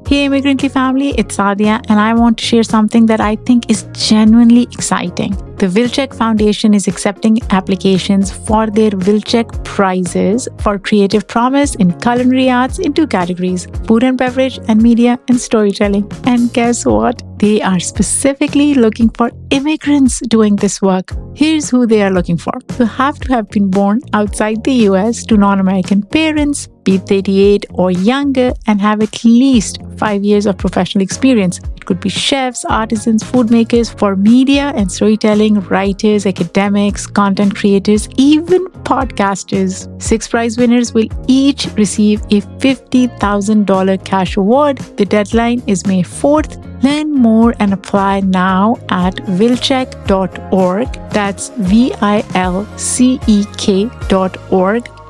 Hey Immigrantly family, it's Saadia and I want to share something that I think is genuinely exciting. The Wilczek Foundation is accepting applications for their Wilczek prizes for creative promise in culinary arts in 2 categories, food and beverage and media and storytelling. And guess what? They are specifically looking for immigrants doing this work. Here's who they are looking for. You have to have been born outside the US to non-American parents, be 38 or younger, and have at least 5 years of professional experience. It could be chefs, artisans, food makers, for media and storytelling, writers, academics, content creators, even podcasters. 6 prize winners will each receive a $50,000 cash award. The deadline is May 4th. Learn more and apply now at wilczek.org. That's vilcek.org.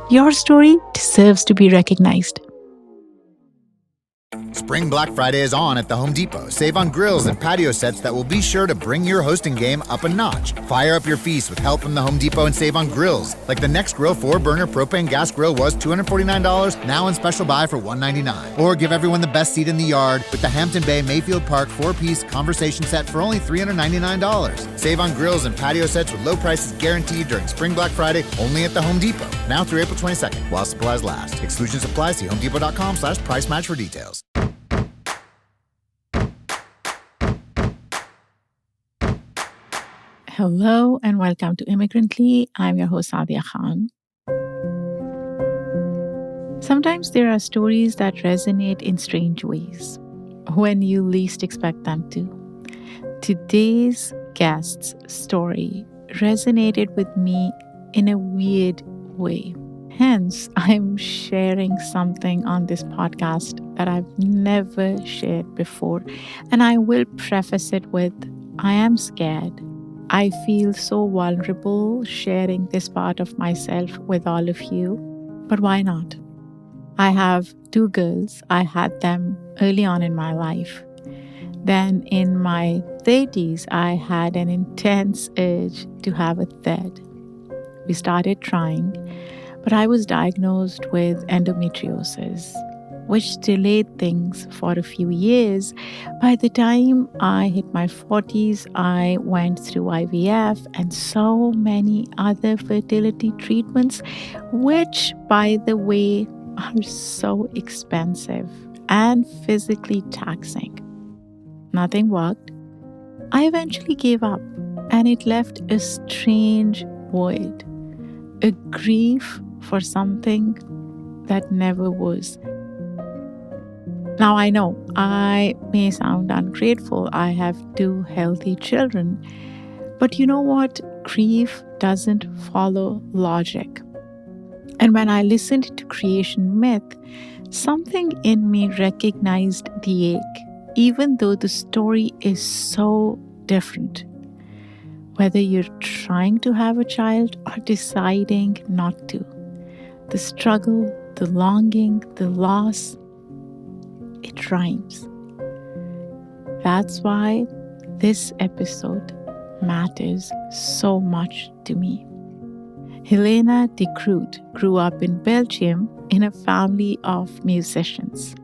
Your story deserves to be recognized. Spring Black Friday is on at the Home Depot. Save on grills and patio sets that will be sure to bring your hosting game up a notch. Fire up your feast with help from the Home Depot and save on grills. Like the Next Grill 4-burner propane gas grill was $249, now in special buy for $199. Or give everyone the best seat in the yard with the Hampton Bay Mayfield Park 4-piece conversation set for only $399. Save on grills and patio sets with low prices guaranteed during Spring Black Friday only at the Home Depot. Now through April 22nd, while supplies last. Exclusions apply. See homedepot.com/price match for details. Hello and welcome to Immigrantly. I'm your host Saadia Khan. Sometimes there are stories that resonate in strange ways when you least expect them to. Today's guest's story resonated with me in a weird way. Hence, I'm sharing something on this podcast that I've never shared before. And I will preface it with, I am scared. I feel so vulnerable sharing this part of myself with all of you, but why not? I have 2 girls. I had them early on in my life. Then in my 30s, I had an intense urge to have a third. We started trying, but I was diagnosed with endometriosis, which delayed things for a few years. By the time I hit my 40s, I went through IVF and so many other fertility treatments, which, by the way, are so expensive and physically taxing. Nothing worked. I eventually gave up, and it left a strange void, a grief for something that never was. Now, I know I may sound ungrateful. I have 2 healthy children. But you know what? Grief doesn't follow logic. And when I listened to creation myth, something in me recognized the ache, even though the story is so different. Whether you're trying to have a child or deciding not to, the struggle, the longing, the loss, it rhymes. That's why this episode matters so much to me. Helena de Groot grew up in Belgium in a family of musicians.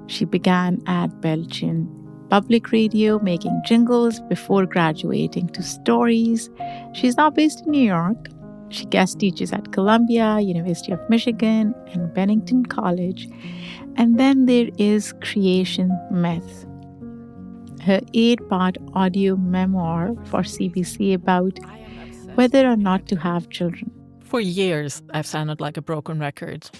She began at Belgian public radio making jingles before graduating to Stories. She's now based in New York. She guest teaches at Columbia, University of Michigan, and Bennington College. And then there is Creation Myth, her 8-part audio memoir for CBC about whether or not to have children. For years, I've sounded like a broken record.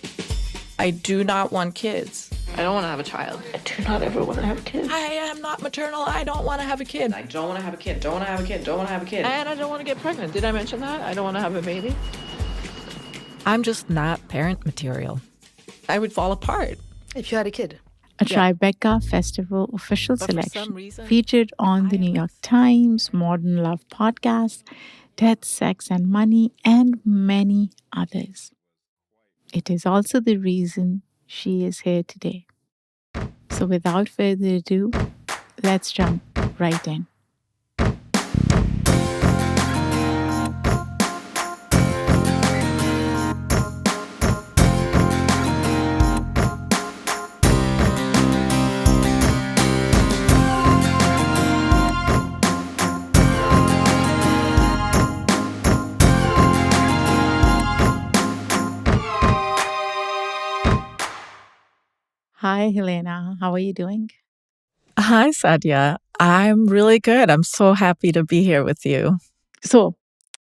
I do not want kids. I don't want to have a child. I do not ever want to have kids. I am not maternal. I don't want to have a kid. I don't want to have a kid. Don't want to have a kid. Don't want to have a kid. And I don't want to get pregnant. Did I mention that? I don't want to have a baby. I'm just not parent material. I would fall apart if you had a kid. A Tribeca Festival official selection featured on the New York Times, Modern Love Podcast, Death, Sex and Money, and many others. It is also the reason she is here today. So without further ado, let's jump right in. Hi, Helena. How are you doing? Hi, Saadia. I'm really good. I'm so happy to be here with you. So,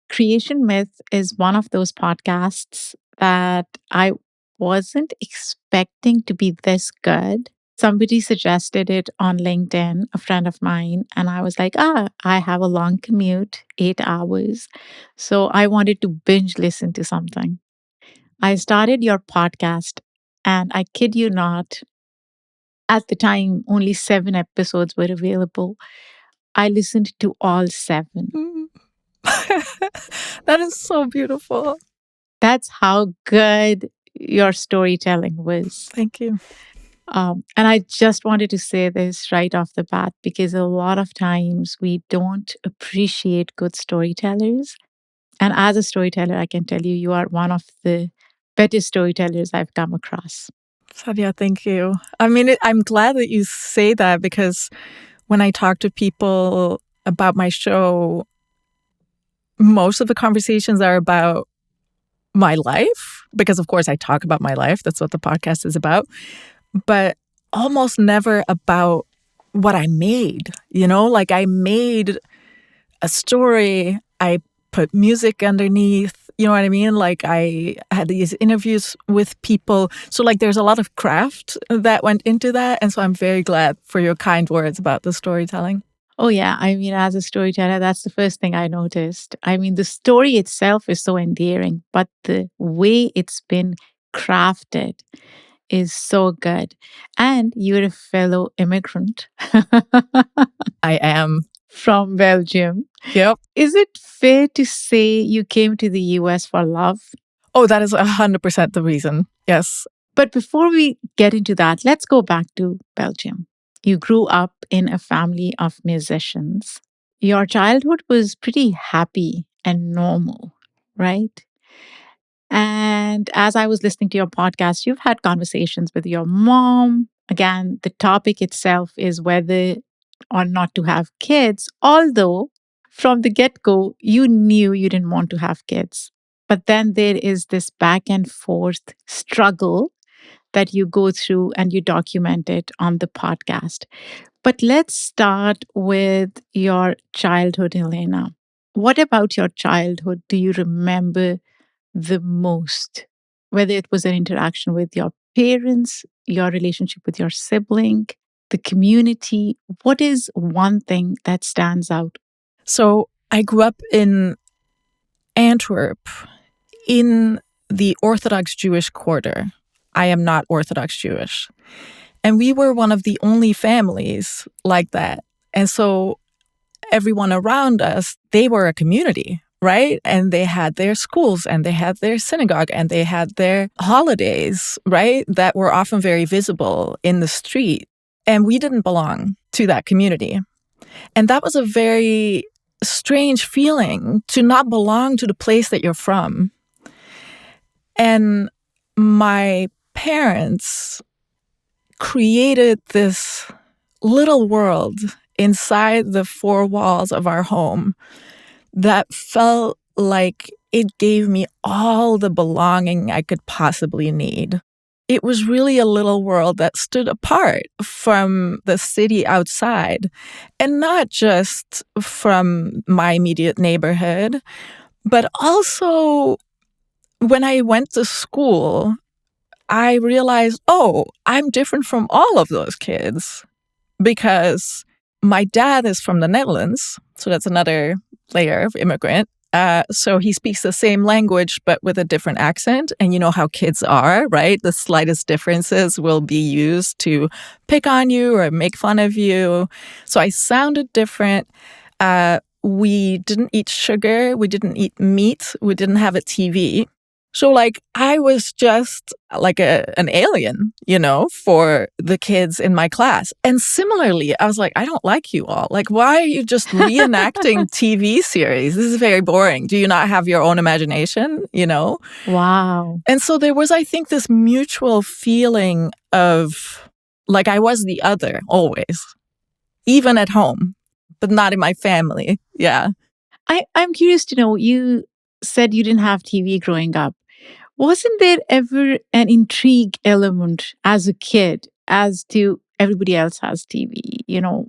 Creation Myth is one of those podcasts that I wasn't expecting to be this good. Somebody suggested it on LinkedIn, a friend of mine, and I was like, I have a long commute, 8 hours. So I wanted to binge listen to something. I started your podcast, and I kid you not, at the time, only 7 episodes were available. I listened to all 7. That is so beautiful. That's how good your storytelling was. Thank you. And I just wanted to say this right off the bat because a lot of times we don't appreciate good storytellers. And as a storyteller, I can tell you, you are one of the better storytellers I've come across. Saadia, thank you. I mean, I'm glad that you say that because when I talk to people about my show, most of the conversations are about my life because, of course, I talk about my life. That's what the podcast is about. But almost never about what I made. Like I made a story, I put music underneath, you know what I mean? Like I had these interviews with people. So like there's a lot of craft that went into that. And so I'm very glad for your kind words about the storytelling. Oh, yeah. I mean, as a storyteller, that's the first thing I noticed. I mean, the story itself is so endearing, but the way it's been crafted is so good. And you're a fellow immigrant I am. from Belgium. Yep. Is it fair to say you came to the US for love? Oh, that is 100% the reason. Yes. But before we get into that, let's go back to Belgium. You grew up in a family of musicians. Your childhood was pretty happy and normal, right? And as I was listening to your podcast, you've had conversations with your mom. Again, the topic itself is whether or not to have kids, although from the get go, you knew you didn't want to have kids. But then there is this back and forth struggle that you go through and you document it on the podcast. But let's start with your childhood, Helena. What about your childhood do you remember the most? Whether it was an interaction with your parents, your relationship with your sibling, the community, what is one thing that stands out? So I grew up in Antwerp in the Orthodox Jewish quarter. I am not Orthodox Jewish. And we were one of the only families like that. And so everyone around us, they were a community, right? And they had their schools and they had their synagogue and they had their holidays, right? That were often very visible in the street. And we didn't belong to that community. And that was a very strange feeling to not belong to the place that you're from. And my parents created this little world inside the four walls of our home that felt like it gave me all the belonging I could possibly need. It was really a little world that stood apart from the city outside, and not just from my immediate neighborhood, but also when I went to school, I realized, oh, I'm different from all of those kids because my dad is from the Netherlands. So that's another layer of immigrant. So he speaks the same language, but with a different accent. And you know how kids are, right? The slightest differences will be used to pick on you or make fun of you. So I sounded different. We didn't eat sugar. We didn't eat meat. We didn't have a TV. So, like, I was just like an alien, for the kids in my class. And similarly, I was like, I don't like you all. Like, why are you just reenacting TV series? This is very boring. Do you not have your own imagination, Wow. And so there was, I think, this mutual feeling of like I was the other always, even at home, but not in my family. Yeah. I'm curious to know, you said you didn't have TV growing up. Wasn't there ever an intrigue element as a kid as to everybody else has TV?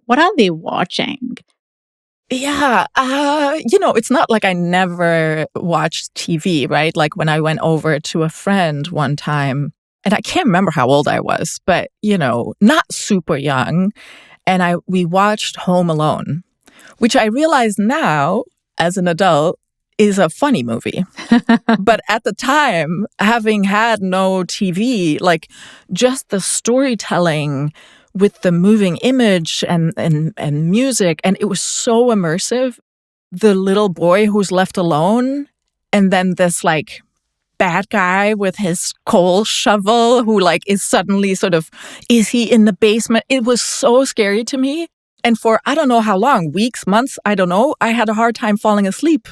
What are they watching? Yeah, it's not like I never watched TV, right? Like when I went over to a friend one time, and I can't remember how old I was, but, not super young. And we watched Home Alone, which I realize now as an adult is a funny movie. But at the time, having had no TV, like just the storytelling with the moving image and music, and it was so immersive. The little boy who's left alone, and then this like bad guy with his coal shovel who like is suddenly is he in the basement? It was so scary to me. And for I don't know how long, weeks, months, I don't know, I had a hard time falling asleep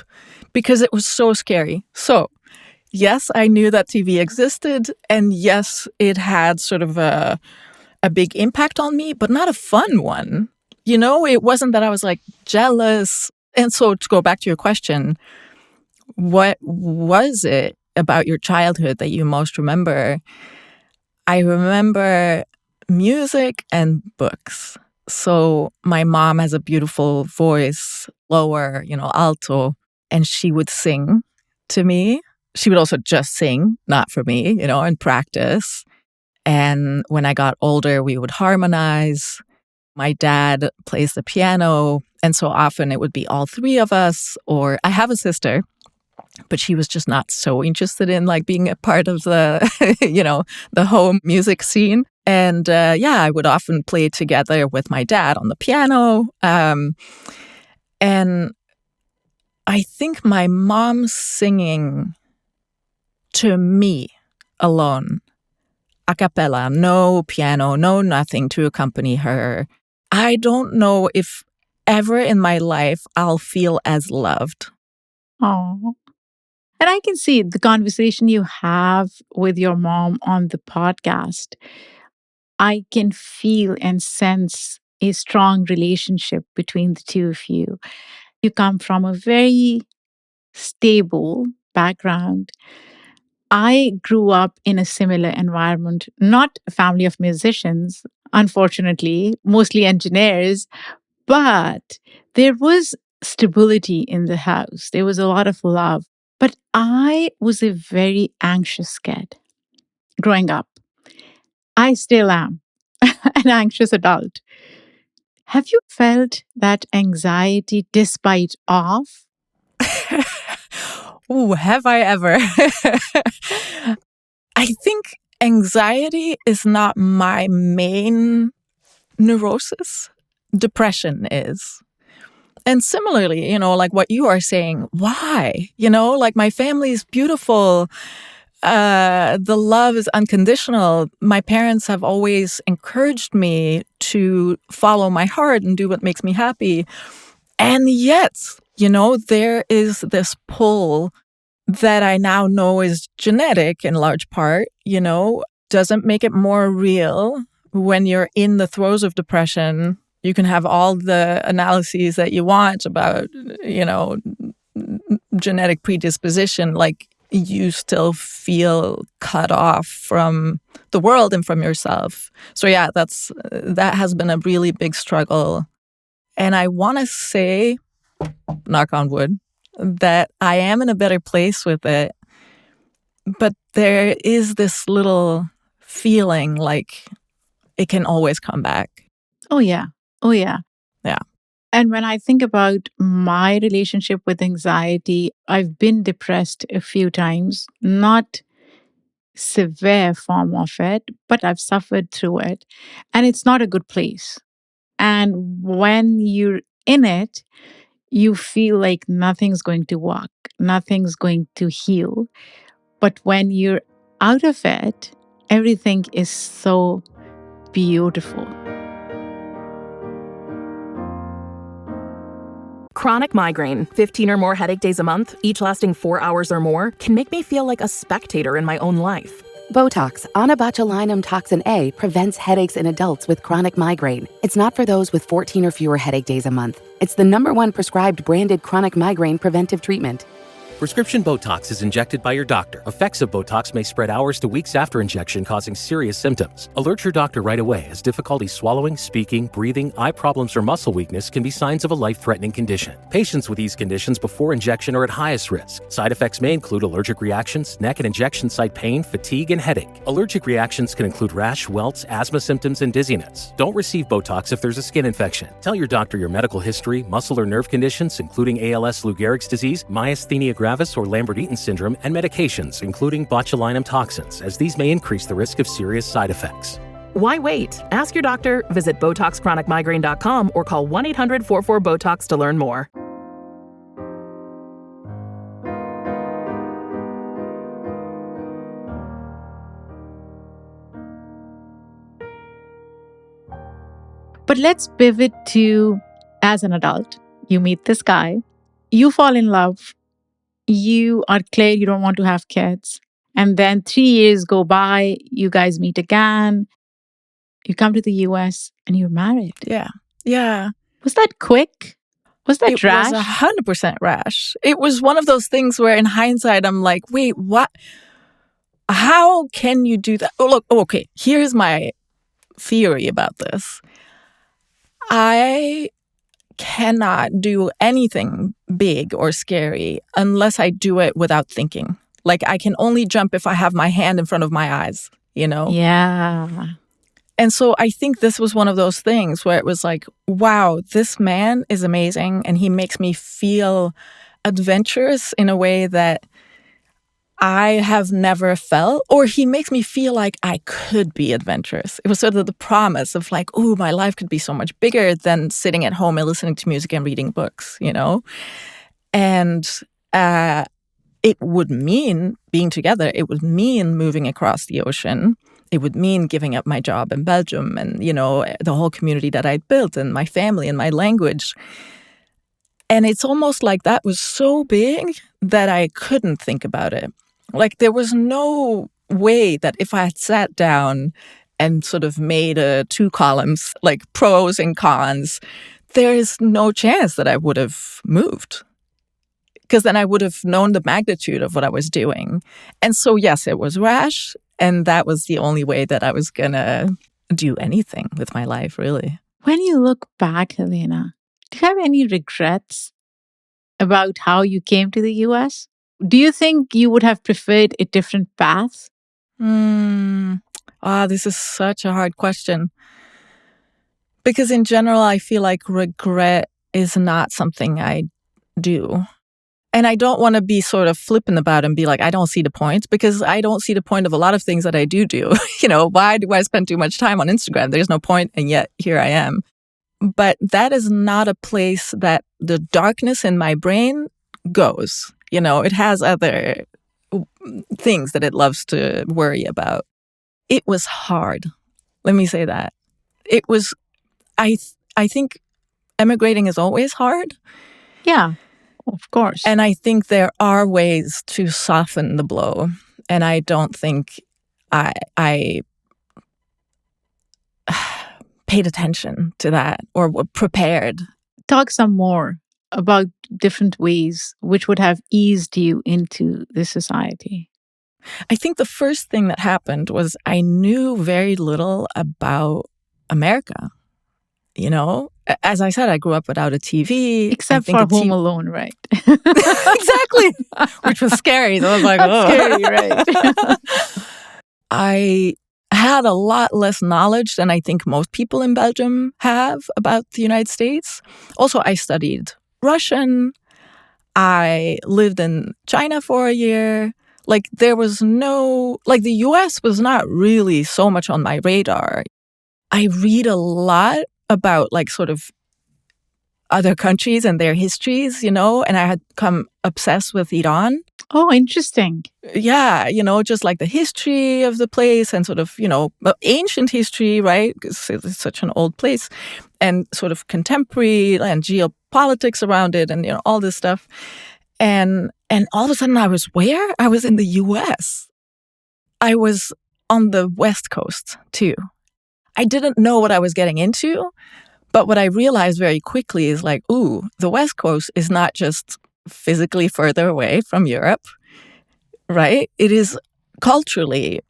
because it was so scary. So yes, I knew that TV existed, and yes, it had sort of a big impact on me, but not a fun one. It wasn't that I was like jealous. And so to go back to your question, what was it about your childhood that you most remember? I remember music and books. So my mom has a beautiful voice, lower, alto, and she would sing to me. She would also just sing, not for me, and practice. And when I got older, we would harmonize. My dad plays the piano. And so often it would be all three of us, or I have a sister, but she was just not so interested in like being a part of the, the home music scene. And I would often play together with my dad on the piano. And I think my mom singing to me alone, a cappella, no piano, no nothing to accompany her. I don't know if ever in my life I'll feel as loved. Oh, and I can see the conversation you have with your mom on the podcast. I can feel and sense a strong relationship between the two of you. You come from a very stable background. I grew up in a similar environment, not a family of musicians, unfortunately, mostly engineers, but there was stability in the house. There was a lot of love. But I was a very anxious kid growing up. I still am an anxious adult. Have you felt that anxiety despite of? Ooh, have I ever? I think anxiety is not my main neurosis. Depression is. And similarly, like what you are saying, why? Like my family is beautiful. The love is unconditional. My parents have always encouraged me to follow my heart and do what makes me happy. And yet, there is this pull that I now know is genetic in large part, doesn't make it more real when you're in the throes of depression. You can have all the analyses that you want about, genetic predisposition, like you still feel cut off from the world and from yourself. So yeah, that has been a really big struggle. And I want to say, knock on wood, that I am in a better place with it. But there is this little feeling like it can always come back. Oh, yeah. Oh, yeah. Yeah. And when I think about my relationship with anxiety, I've been depressed a few times, not severe form of it, but I've suffered through it. And it's not a good place. And when you're in it, you feel like nothing's going to work, nothing's going to heal. But when you're out of it, everything is so beautiful. Chronic migraine, 15 or more headache days a month, each lasting 4 hours or more, can make me feel like a spectator in my own life. Botox, onabotulinum toxin A, prevents headaches in adults with chronic migraine. It's not for those with 14 or fewer headache days a month. It's the #1 prescribed branded chronic migraine preventive treatment. Prescription Botox is injected by your doctor. Effects of Botox may spread hours to weeks after injection, causing serious symptoms. Alert your doctor right away, as difficulty swallowing, speaking, breathing, eye problems, or muscle weakness can be signs of a life-threatening condition. Patients with these conditions before injection are at highest risk. Side effects may include allergic reactions, neck and injection site pain, fatigue, and headache. Allergic reactions can include rash, welts, asthma symptoms, and dizziness. Don't receive Botox if there's a skin infection. Tell your doctor your medical history, muscle or nerve conditions, including ALS, Lou Gehrig's disease, myasthenia gravis, or Lambert-Eaton syndrome, and medications, including botulinum toxins, as these may increase the risk of serious side effects. Why wait? Ask your doctor, visit BotoxChronicMigraine.com, or call 1-800-44-BOTOX to learn more. But let's pivot to, as an adult, you meet this guy, you fall in love, you are clear you don't want to have kids. And then 3 years go by, you guys meet again, you come to the US and you're married. Yeah. Yeah. Was that quick? Was that It rash? was 100% rash. It was one of those things where in hindsight, I'm like, wait, what? How can you do that? Oh, look, okay, here's my theory about this. I cannot do anything big or scary unless I do it without thinking. Like, I can only jump if I have my hand in front of my eyes, you know? Yeah. And so I think this was one of those things where it was like, wow, this man is amazing and he makes me feel adventurous in a way that I have never felt, or he makes me feel like I could be adventurous. It was sort of the promise of like, oh, my life could be so much bigger than sitting at home and listening to music and reading books, you know? And it would mean being together. It would mean moving across the ocean. It would mean giving up my job in Belgium and, you know, the whole community that I'd built and my family and my language. And it's almost like that was so big that I couldn't think about it. Like, there was no way that if I had sat down and sort of made 2 columns, like pros and cons, there is no chance that I would have moved. Because then I would have known the magnitude of what I was doing. And so, yes, it was rash. And that was the only way that I was going to do anything with my life, really. When you look back, Helena, do you have any regrets about how you came to the US? Do you think you would have preferred a different path? This is such a hard question. Because in general, I feel like regret is not something I do. And I don't want to be sort of flippant about it and be like, I don't see the point, because I don't see the point of a lot of things that I do. You know, why do I spend too much time on Instagram? There's no point, and yet here I am. But that is not a place that the darkness in my brain goes. You know, it has other things that it loves to worry about. It was hard. Let me say that. It was, I think emigrating is always hard. Yeah, of course. And I think there are ways to soften the blow. And I don't think I paid attention to that or were prepared. Talk some more about different ways which would have eased you into this society. I think the first thing that happened was I knew very little about America. You know, as I said, I grew up without a TV. Except for Home Alone, right? Exactly. Which was scary. So I was like, oh. Scary, right? I had a lot less knowledge than I think most people in Belgium have about the United States. Also, I studied Russian. I lived in China for a year. Like, there was no, like, the US was not really so much on my radar. I read a lot about, like, sort of other countries and their histories, you know, and I had become obsessed with Iran. Oh, interesting. Yeah, you know, just like the history of the place and sort of, you know, ancient history, right? Because it's such an old place, and sort of contemporary and geopolitics around it and, you know, all this stuff. And all of a sudden I was where? I was in the US. I was on the West Coast too. I didn't know what I was getting into, but what I realized very quickly is like, ooh, the West Coast is not just physically further away from Europe, right? It is culturally,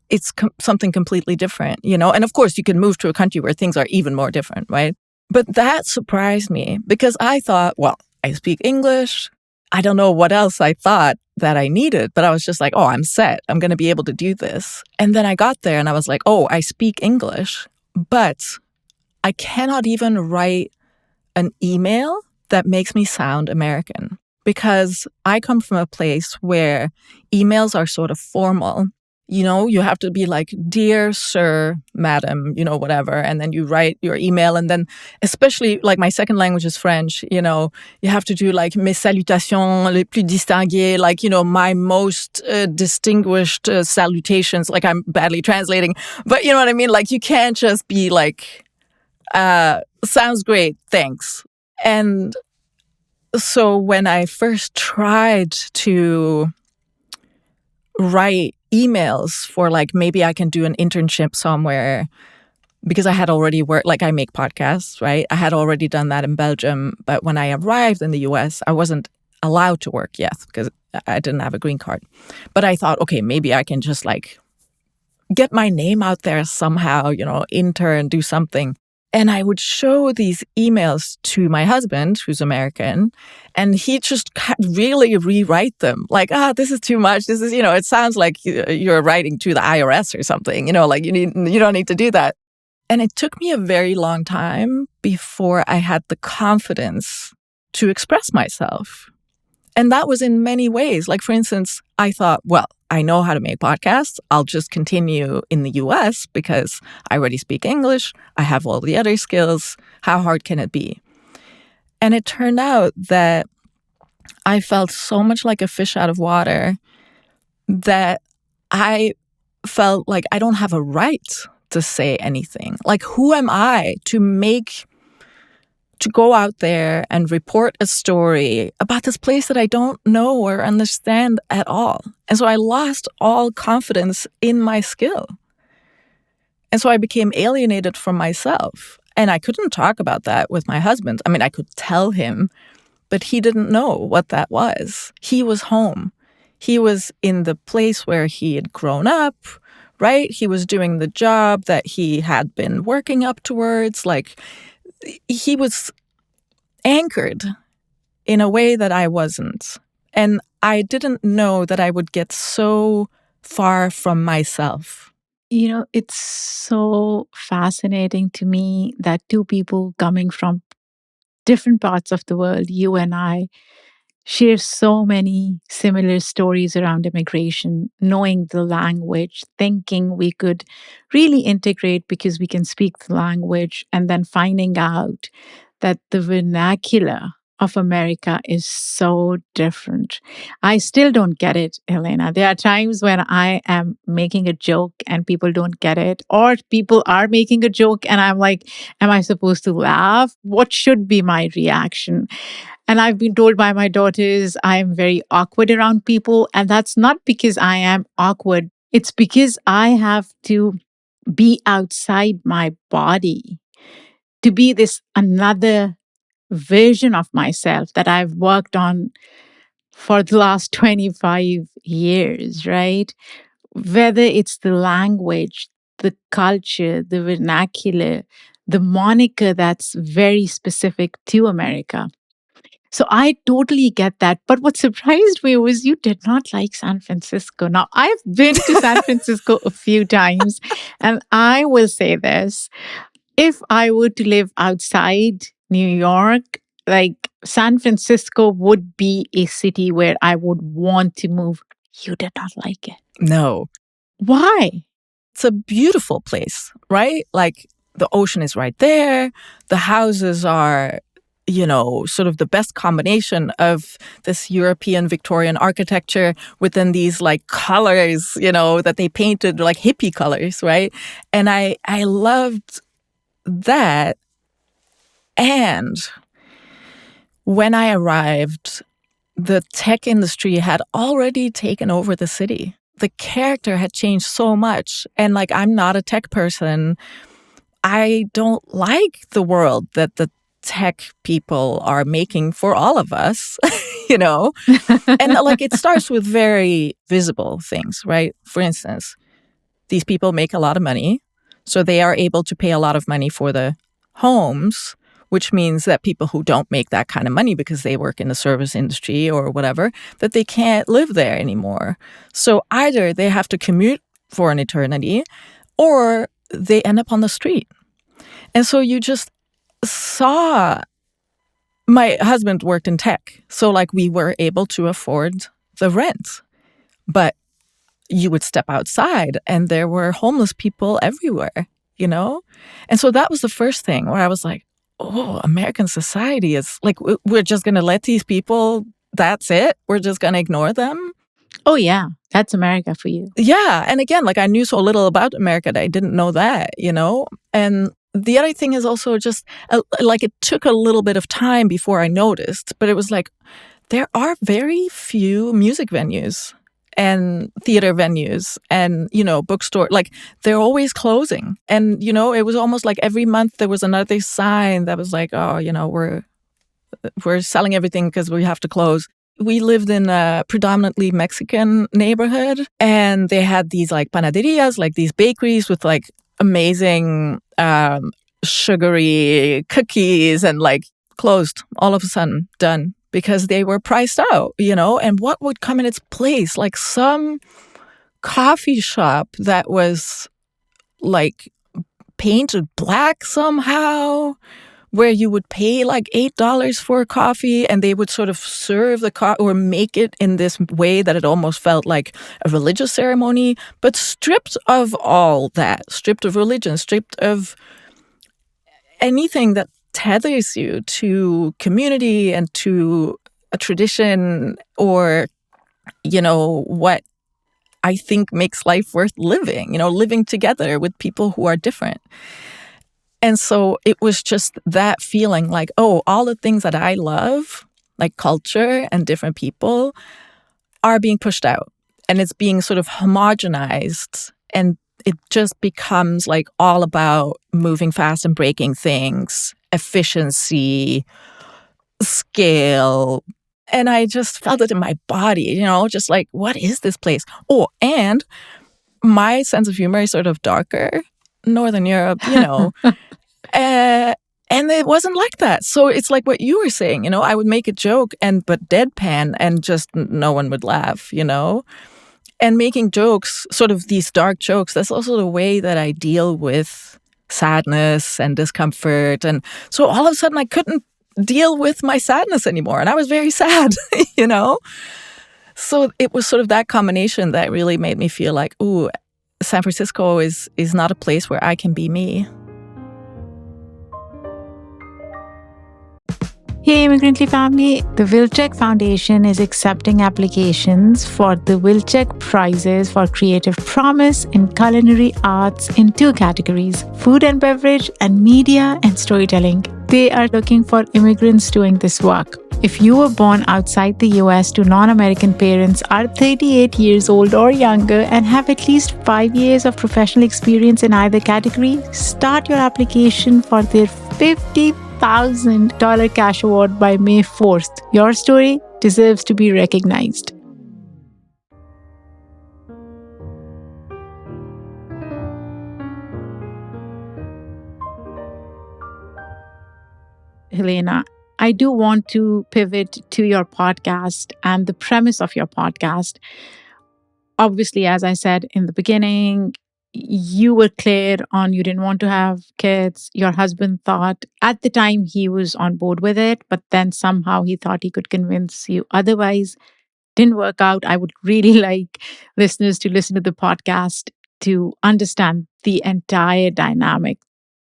it's something completely different, you know? And of course, you can move to a country where things are even more different, right? But that surprised me because I thought, well, I speak English. I don't know what else I thought that I needed, but I was just like, oh, I'm set. I'm going to be able to do this. And then I got there and I was like, oh, I speak English, but I cannot even write an email that makes me sound American because I come from a place where emails are sort of formal. You know, you have to be like, dear sir, madam, you know, whatever. And then you write your email. And then especially like my second language is French, you know, you have to do like mes salutations les plus distinguées, like, you know, my most distinguished salutations. Like I'm badly translating, but you know what I mean? Like you can't just be like, sounds great, thanks. And so when I first tried to write emails for like, maybe I can do an internship somewhere because I had already worked, like I make podcasts, right? I had already done that in Belgium. But when I arrived in the US, I wasn't allowed to work yet because I didn't have a green card. But I thought, okay, maybe I can just like get my name out there somehow, you know, intern, do something. And I would show these emails to my husband, who's American, and he just really rewrite them. Like, this is too much. This is, you know, it sounds like you're writing to the IRS or something, you know, like you don't need to do that. And it took me a very long time before I had the confidence to express myself. And that was in many ways. Like, for instance, I thought, well, I know how to make podcasts. I'll just continue in the US because I already speak English. I have all the other skills. How hard can it be? And it turned out that I felt so much like a fish out of water that I felt like I don't have a right to say anything. Like, who am I to go out there and report a story about this place that I don't know or understand at all? And so I lost all confidence in my skill. And so I became alienated from myself. And I couldn't talk about that with my husband. I mean, I could tell him, but he didn't know what that was. He was home. He was in the place where he had grown up, right? He was doing the job that he had been working up towards. Like, he was anchored in a way that I wasn't. And I didn't know that I would get so far from myself. You know, it's so fascinating to me that two people coming from different parts of the world, you and I, share so many similar stories around immigration, knowing the language, thinking we could really integrate because we can speak the language, and then finding out that the vernacular of America is so different. I still don't get it, Helena. There are times when I am making a joke and people don't get it, or people are making a joke and I'm like, am I supposed to laugh? What should be my reaction? And I've been told by my daughters I am very awkward around people. And that's not because I am awkward. It's because I have to be outside my body to be this another version of myself that I've worked on for the last 25 years, right? Whether it's the language, the culture, the vernacular, the moniker that's very specific to America. So I totally get that. But what surprised me was you did not like San Francisco. Now, I've been to San Francisco a few times, and I will say this. If I were to live outside New York, like San Francisco would be a city where I would want to move. You did not like it. No. Why? It's a beautiful place, right? Like the ocean is right there. The houses are, you know, sort of the best combination of this European Victorian architecture within these like colors, you know, that they painted like hippie colors, right? And I loved that. And when I arrived, the tech industry had already taken over the city. The character had changed so much. And like, I'm not a tech person. I don't like the world that the tech people are making for all of us, you know? And like it starts with very visible things, right? For instance, these people make a lot of money, so they are able to pay a lot of money for the homes, which means that people who don't make that kind of money because they work in the service industry or whatever, that they can't live there anymore. So either they have to commute for an eternity or they end up on the street. And so you just saw, my husband worked in tech, so like we were able to afford the rent. But you would step outside and there were homeless people everywhere, you know? And so that was the first thing where I was like, oh, American society is like, we're just going to let these people, that's it? We're just going to ignore them? Oh, yeah. That's America for you. Yeah. And again, like I knew so little about America that I didn't know that, you know? And the other thing is also just like it took a little bit of time before I noticed, but it was like, there are very few music venues and theater venues and, you know, bookstore, like they're always closing. And, you know, it was almost like every month there was another sign that was like, oh, you know, we're selling everything because we have to close. We lived in a predominantly Mexican neighborhood and they had these like panaderias, like these bakeries with like amazing sugary cookies and like closed all of a sudden, done. Because they were priced out, you know, and what would come in its place? Like some coffee shop that was like painted black somehow, where you would pay like $8 for a coffee and they would sort of serve the coffee or make it in this way that it almost felt like a religious ceremony, but stripped of all that, stripped of religion, stripped of anything that tethers you to community and to a tradition or, you know, what I think makes life worth living, you know, living together with people who are different. And so it was just that feeling like, oh, all the things that I love, like culture and different people, are being pushed out. And it's being sort of homogenized and it just becomes like all about moving fast and breaking things, efficiency, scale. And I just felt it in my body, you know, just like, what is this place? Oh, and my sense of humor is sort of darker, Northern Europe, you know. And it wasn't like that. So it's like what you were saying, you know, I would make a joke but deadpan and just no one would laugh, you know. And making jokes, sort of these dark jokes, that's also the way that I deal with sadness and discomfort. And so all of a sudden I couldn't deal with my sadness anymore. And I was very sad, you know? So it was sort of that combination that really made me feel like, ooh, San Francisco is not a place where I can be me. Hey, Immigrantly family, the Wilczek Foundation is accepting applications for the Wilczek Prizes for Creative Promise in Culinary Arts in 2 categories, food and beverage and media and storytelling. They are looking for immigrants doing this work. If you were born outside the US to non-American parents, are 38 years old or younger, and have at least 5 years of professional experience in either category, start your application for their $50,000 cash award by May 4th. Your story deserves to be recognized. Helena, I do want to pivot to your podcast and the premise of your podcast. Obviously, as I said in the beginning, you were clear on you didn't want to have kids. Your husband thought at the time he was on board with it, but then somehow he thought he could convince you otherwise. Didn't work out. I would really like listeners to listen to the podcast to understand the entire dynamic.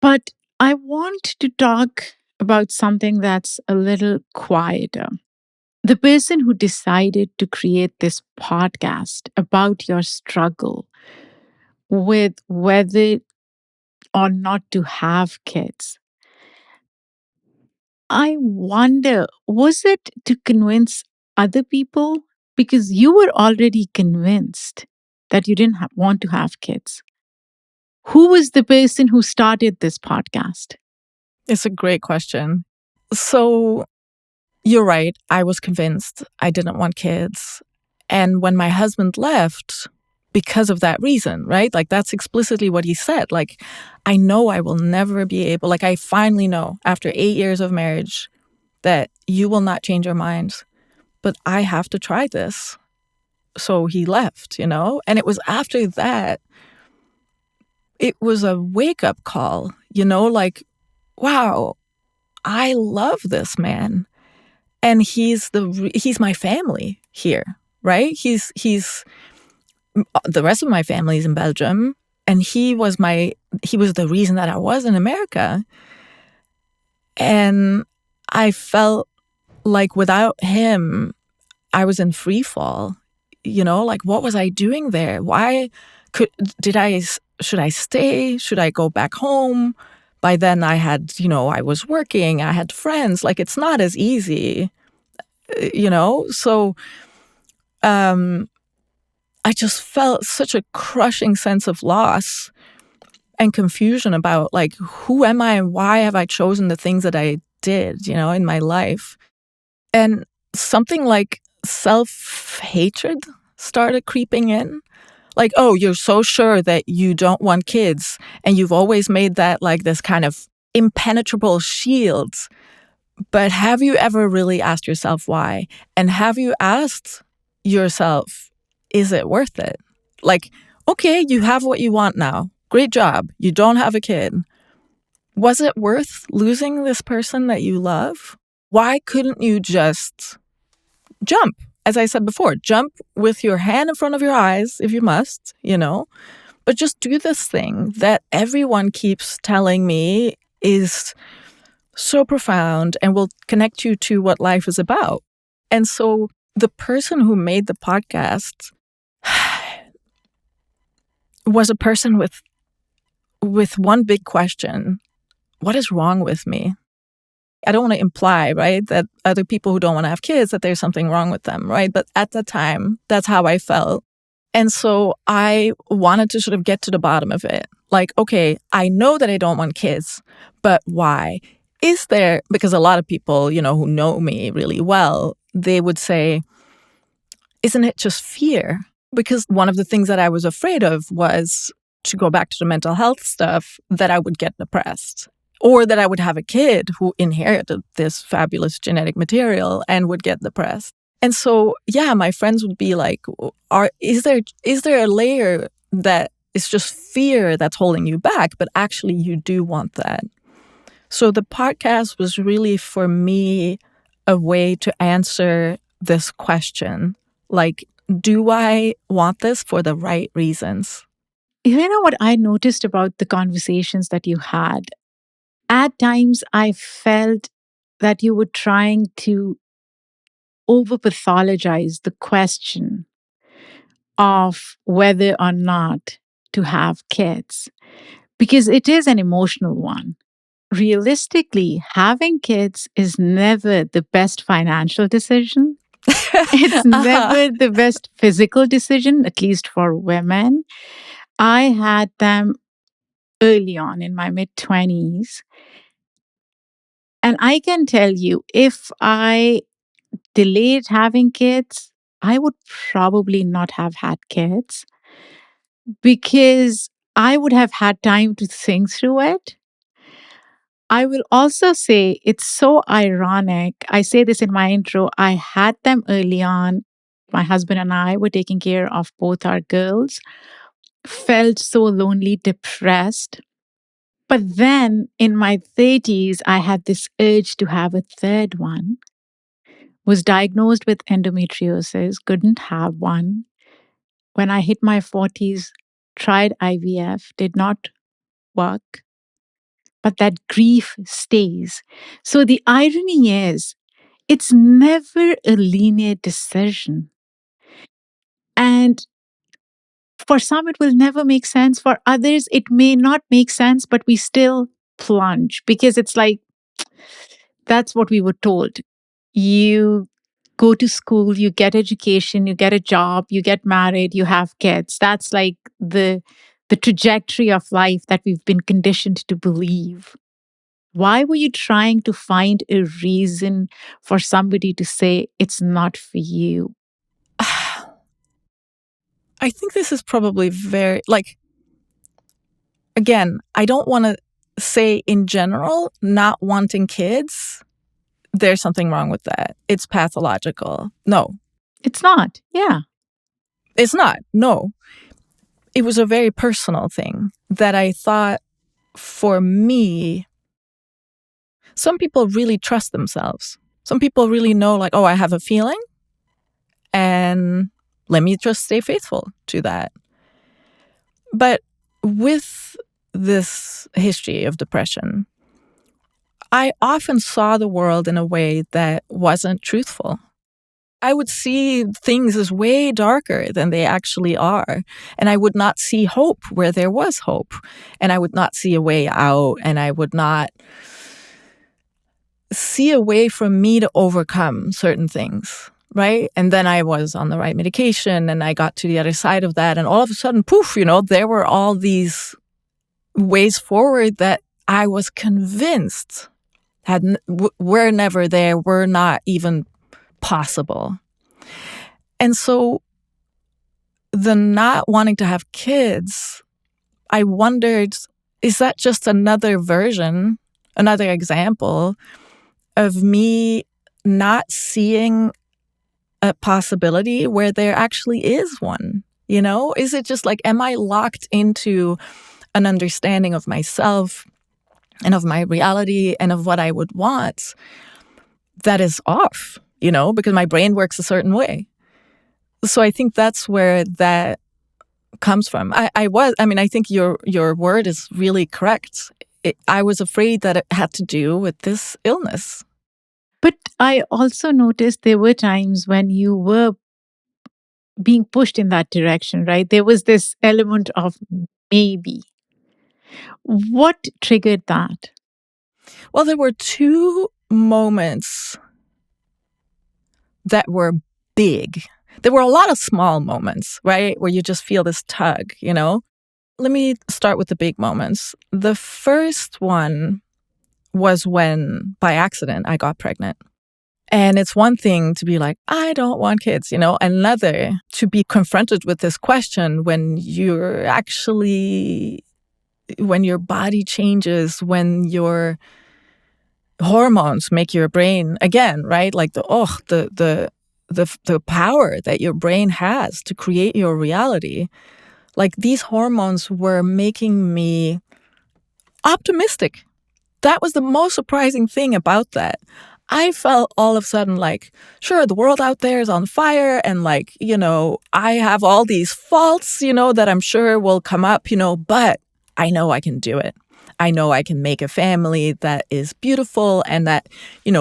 But I want to talk about something that's a little quieter. The person who decided to create this podcast about your struggle with whether or not to have kids, I wonder, was it to convince other people? Because you were already convinced that you didn't want to have kids. Who was the person who started this podcast? It's a great question. So you're right. I was convinced I didn't want kids. And when my husband left, because of that reason, right? Like that's explicitly what he said. Like, I know I will never be able, like I finally know after 8 years of marriage that you will not change your minds, but I have to try this. So he left, And it was after that, it was a wake-up call, like, wow, I love this man. And he's my family here, right? He's the rest of my family is in Belgium, and he was the reason that I was in America. And I felt like without him, I was in free fall. Like what was I doing there? Why should I stay? Should I go back home? By then I had, I was working, I had friends. Like it's not as easy, So I just felt such a crushing sense of loss and confusion about like, who am I and why have I chosen the things that I did, in my life? And something like self-hatred started creeping in. Like, oh, you're so sure that you don't want kids and you've always made that like this kind of impenetrable shield. But have you ever really asked yourself why? And have you asked yourself, is it worth it? Like, okay, you have what you want now. Great job. You don't have a kid. Was it worth losing this person that you love? Why couldn't you just jump? As I said before, jump with your hand in front of your eyes if you must, but just do this thing that everyone keeps telling me is so profound and will connect you to what life is about. And so the person who made the podcast was a person with one big question. What is wrong with me? I don't want to imply, right, that other people who don't want to have kids, that there's something wrong with them, right? But at the time, that's how I felt. And so I wanted to sort of get to the bottom of it. Like, okay, I know that I don't want kids, but why? Is there, because a lot of people, who know me really well, they would say, isn't it just fear? Because one of the things that I was afraid of was, to go back to the mental health stuff, that I would get depressed. Or that I would have a kid who inherited this fabulous genetic material and would get depressed. And so, yeah, my friends would be like, is there a layer that is just fear that's holding you back, but actually you do want that? So the podcast was really, for me, a way to answer this question. Like, do I want this for the right reasons? You know what I noticed about the conversations that you had? At times, I felt that you were trying to over-pathologize the question of whether or not to have kids, because it is an emotional one. Realistically, having kids is never the best financial decision. It's never the best physical decision, at least for women. I had them early on in my mid-20s. And I can tell you, if I delayed having kids, I would probably not have had kids because I would have had time to think through it. I will also say it's so ironic. I say this in my intro. I had them early on. My husband and I were taking care of both our girls, felt so lonely, depressed. But then in my 30s, I had this urge to have a third one, was diagnosed with endometriosis, couldn't have one. When I hit my 40s, tried IVF, did not work. But that grief stays. So the irony is, it's never a linear decision. And for some, it will never make sense. For others, it may not make sense, but we still plunge because it's like, that's what we were told. You go to school, you get education, you get a job, you get married, you have kids. That's like the trajectory of life that we've been conditioned to believe. Why were you trying to find a reason for somebody to say it's not for you? I think this is probably very, like, again, I don't want to say in general, not wanting kids, there's something wrong with that. It's pathological. No, It's not. Yeah. it's not. No. It was a very personal thing that I thought for me, some people really trust themselves. Some people really know, like, oh, I have a feeling and let me just stay faithful to that. But with this history of depression, I often saw the world in a way that wasn't truthful. I would see things as way darker than they actually are. And I would not see hope where there was hope. And I would not see a way out. And I would not see a way for me to overcome certain things. Right. And then I was on the right medication and I got to the other side of that. And all of a sudden, poof, there were all these ways forward that I was convinced were never there, were not even possible. And so the not wanting to have kids, I wondered, is that just another version, another example of me not seeing a possibility where there actually is one? Is it just like, am I locked into an understanding of myself and of my reality and of what I would want that is off, because my brain works a certain way? So I think that's where that comes from. I think your word is really correct. I was afraid that it had to do with this illness. But I also noticed there were times when you were being pushed in that direction, right? There was this element of maybe. What triggered that? Well, there were two moments that were big. There were a lot of small moments, right? Where you just feel this tug, Let me start with the big moments. The first one was when, by accident, I got pregnant. And it's one thing to be like, I don't want kids, another to be confronted with this question when when your body changes, when your hormones make your brain, again, right? Like the power that your brain has to create your reality. Like these hormones were making me optimistic. That was the most surprising thing about that. I felt all of a sudden like, sure, the world out there is on fire and like, I have all these faults, that I'm sure will come up, but I know I can do it. I know I can make a family that is beautiful and that,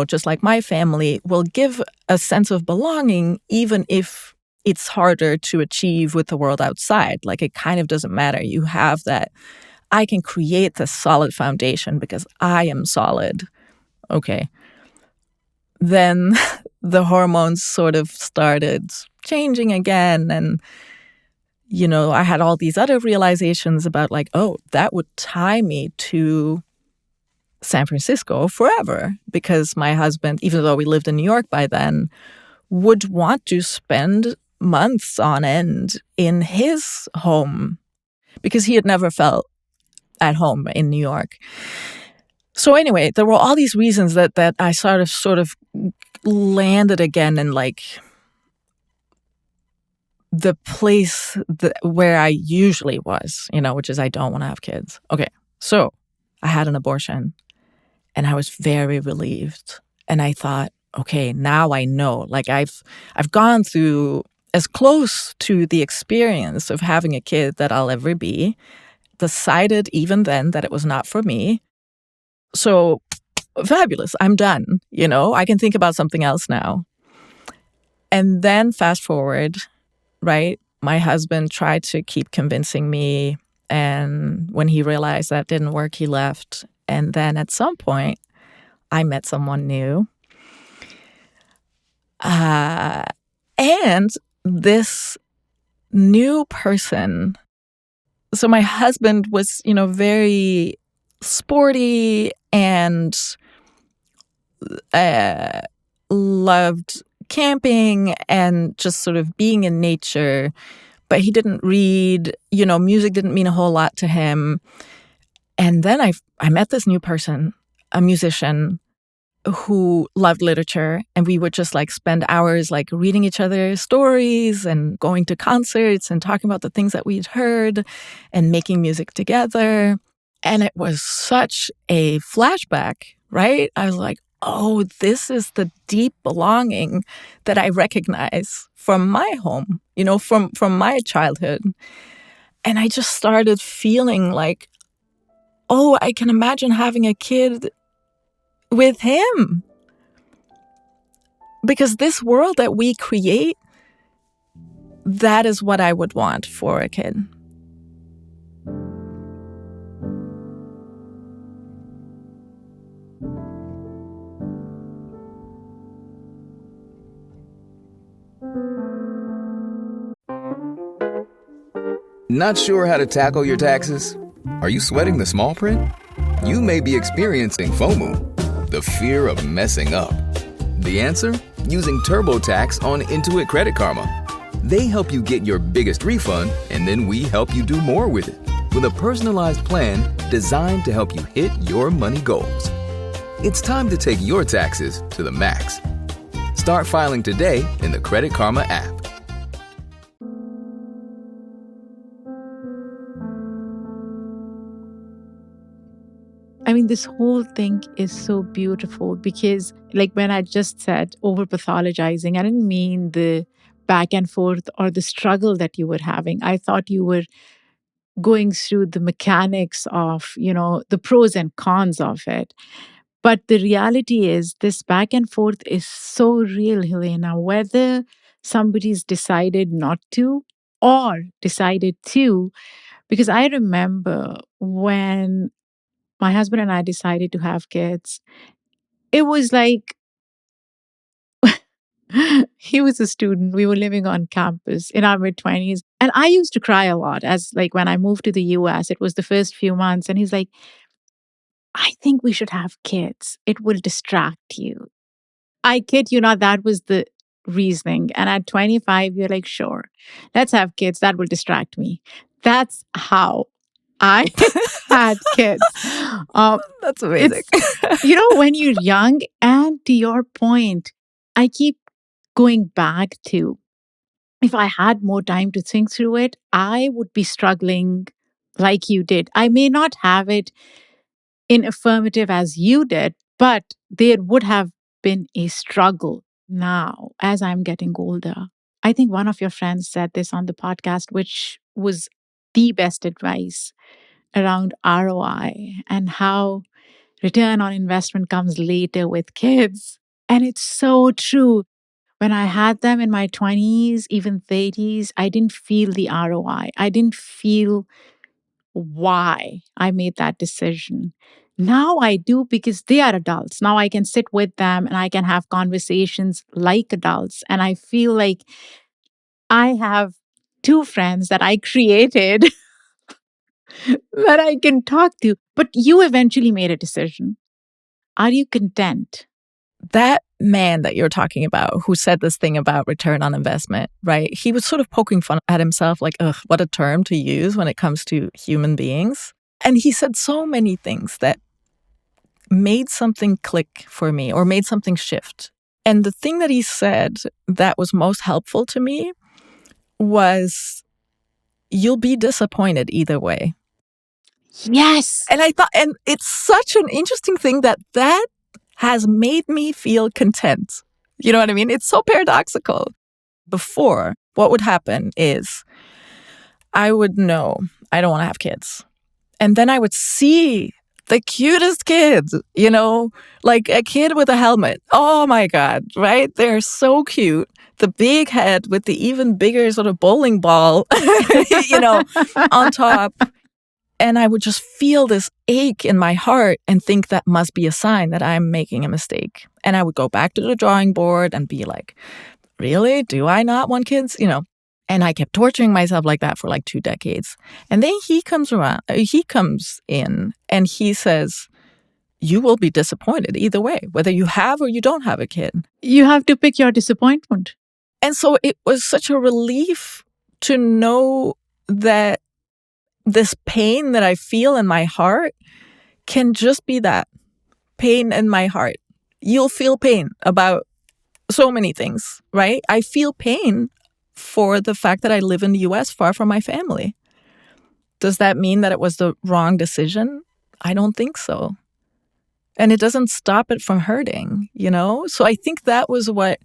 just like my family, will give a sense of belonging even if it's harder to achieve with the world outside. Like it kind of doesn't matter. You have that. I can create this solid foundation because I am solid. Okay. Then the hormones sort of started changing again. And, I had all these other realizations about like, oh, that would tie me to San Francisco forever because my husband, even though we lived in New York by then, would want to spend months on end in his home because he had never felt at home in New York. So anyway, there were all these reasons that I sort of landed again in like the place where I usually was, which is I don't want to have kids. Okay, so I had an abortion and I was very relieved. And I thought, okay, now I know. Like I've gone through as close to the experience of having a kid that I'll ever be, decided even then that it was not for me. So fabulous. I'm done. I can think about something else now. And then fast forward, right? My husband tried to keep convincing me. And when he realized that didn't work, he left. And then at some point, I met someone new. And this new person. So my husband was, very sporty and loved camping and just sort of being in nature. But he didn't read, music didn't mean a whole lot to him. And then I met this new person, a musician who loved literature, and we would just spend hours reading each other's stories and going to concerts and talking about the things that we'd heard and making music together. And it was such a flashback, right? I was like, oh, this is the deep belonging that I recognize from my home, from my childhood. And I just started feeling like, oh, I can imagine having a kid with him. Because this world that we create, that is what I would want for a kid. Not sure how to tackle your taxes? Are you sweating the small print? You may be experiencing FOMO, the fear of messing up. The answer? Using TurboTax on Intuit Credit Karma. They help you get your biggest refund, and then we help you do more with it, with a personalized plan designed to help you hit your money goals. It's time to take your taxes to the max. Start filing today in the Credit Karma app. I mean, this whole thing is so beautiful because, when I just said over pathologizing, I didn't mean the back and forth or the struggle that you were having. I thought you were going through the mechanics of, the pros and cons of it. But the reality is, this back and forth is so real, Helena, whether somebody's decided not to or decided to. Because I remember when my husband and I decided to have kids, it was like he was a student. We were living on campus in our mid-20s. And I used to cry a lot as when I moved to the US, it was the first few months. And he's like, I think we should have kids. It will distract you. I kid you not, that was the reasoning. And at 25, you're like, sure, let's have kids. That will distract me. That's how I had kids. That's amazing. When you're young, and to your point, I keep going back to, if I had more time to think through it, I would be struggling like you did. I may not have it in affirmative as you did, but there would have been a struggle now as I'm getting older. I think one of your friends said this on the podcast, which was the best advice around ROI and how return on investment comes later with kids. And it's so true. When I had them in my 20s, even 30s, I didn't feel the ROI. I didn't feel why I made that decision. Now I do because they are adults. Now I can sit with them and I can have conversations like adults. And I feel like I have two friends that I created that I can talk to. But you eventually made a decision. Are you content? That man that you're talking about who said this thing about return on investment, right? He was sort of poking fun at himself, like, ugh, what a term to use when it comes to human beings. And he said so many things that made something click for me or made something shift. And the thing that he said that was most helpful to me was, you'll be disappointed either way. Yes. And I thought, and it's such an interesting thing that has made me feel content. You know what I mean? It's so paradoxical. Before, what would happen is I would know I don't want to have kids. And then I would see the cutest kids, like a kid with a helmet. Oh my God, right? They're so cute. The big head with the even bigger sort of bowling ball, on top. And I would just feel this ache in my heart and think that must be a sign that I'm making a mistake. And I would go back to the drawing board and be like, really? Do I not want kids? And I kept torturing myself like that for 2 decades. And then he comes in and he says, you will be disappointed either way, whether you have or you don't have a kid. You have to pick your disappointment. And so it was such a relief to know that this pain that I feel in my heart can just be that pain in my heart. You'll feel pain about so many things, right? I feel pain for the fact that I live in the US far from my family. Does that mean that it was the wrong decision? I don't think so. And it doesn't stop it from hurting, you know? So I think that was what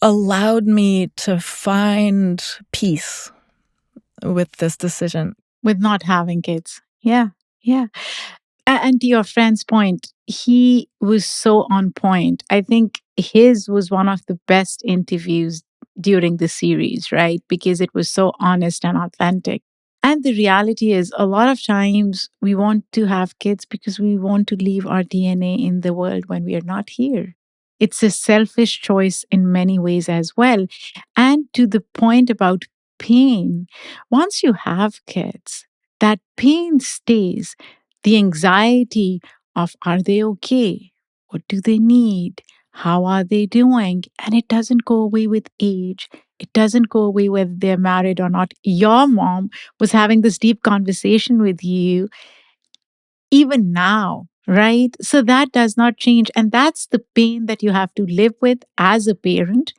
allowed me to find peace with this decision. With not having kids. Yeah. Yeah. And to your friend's point, he was so on point. I think his was one of the best interviews during the series, right? Because it was so honest and authentic. And the reality is, a lot of times we want to have kids because we want to leave our DNA in the world when we are not here. It's a selfish choice in many ways as well. And to the point about pain, once you have kids, that pain stays. The anxiety of, are they okay? What do they need? How are they doing? And it doesn't go away with age. It doesn't go away whether they're married or not. Your mom was having this deep conversation with you even now, right? So that does not change. And that's the pain that you have to live with as a parent,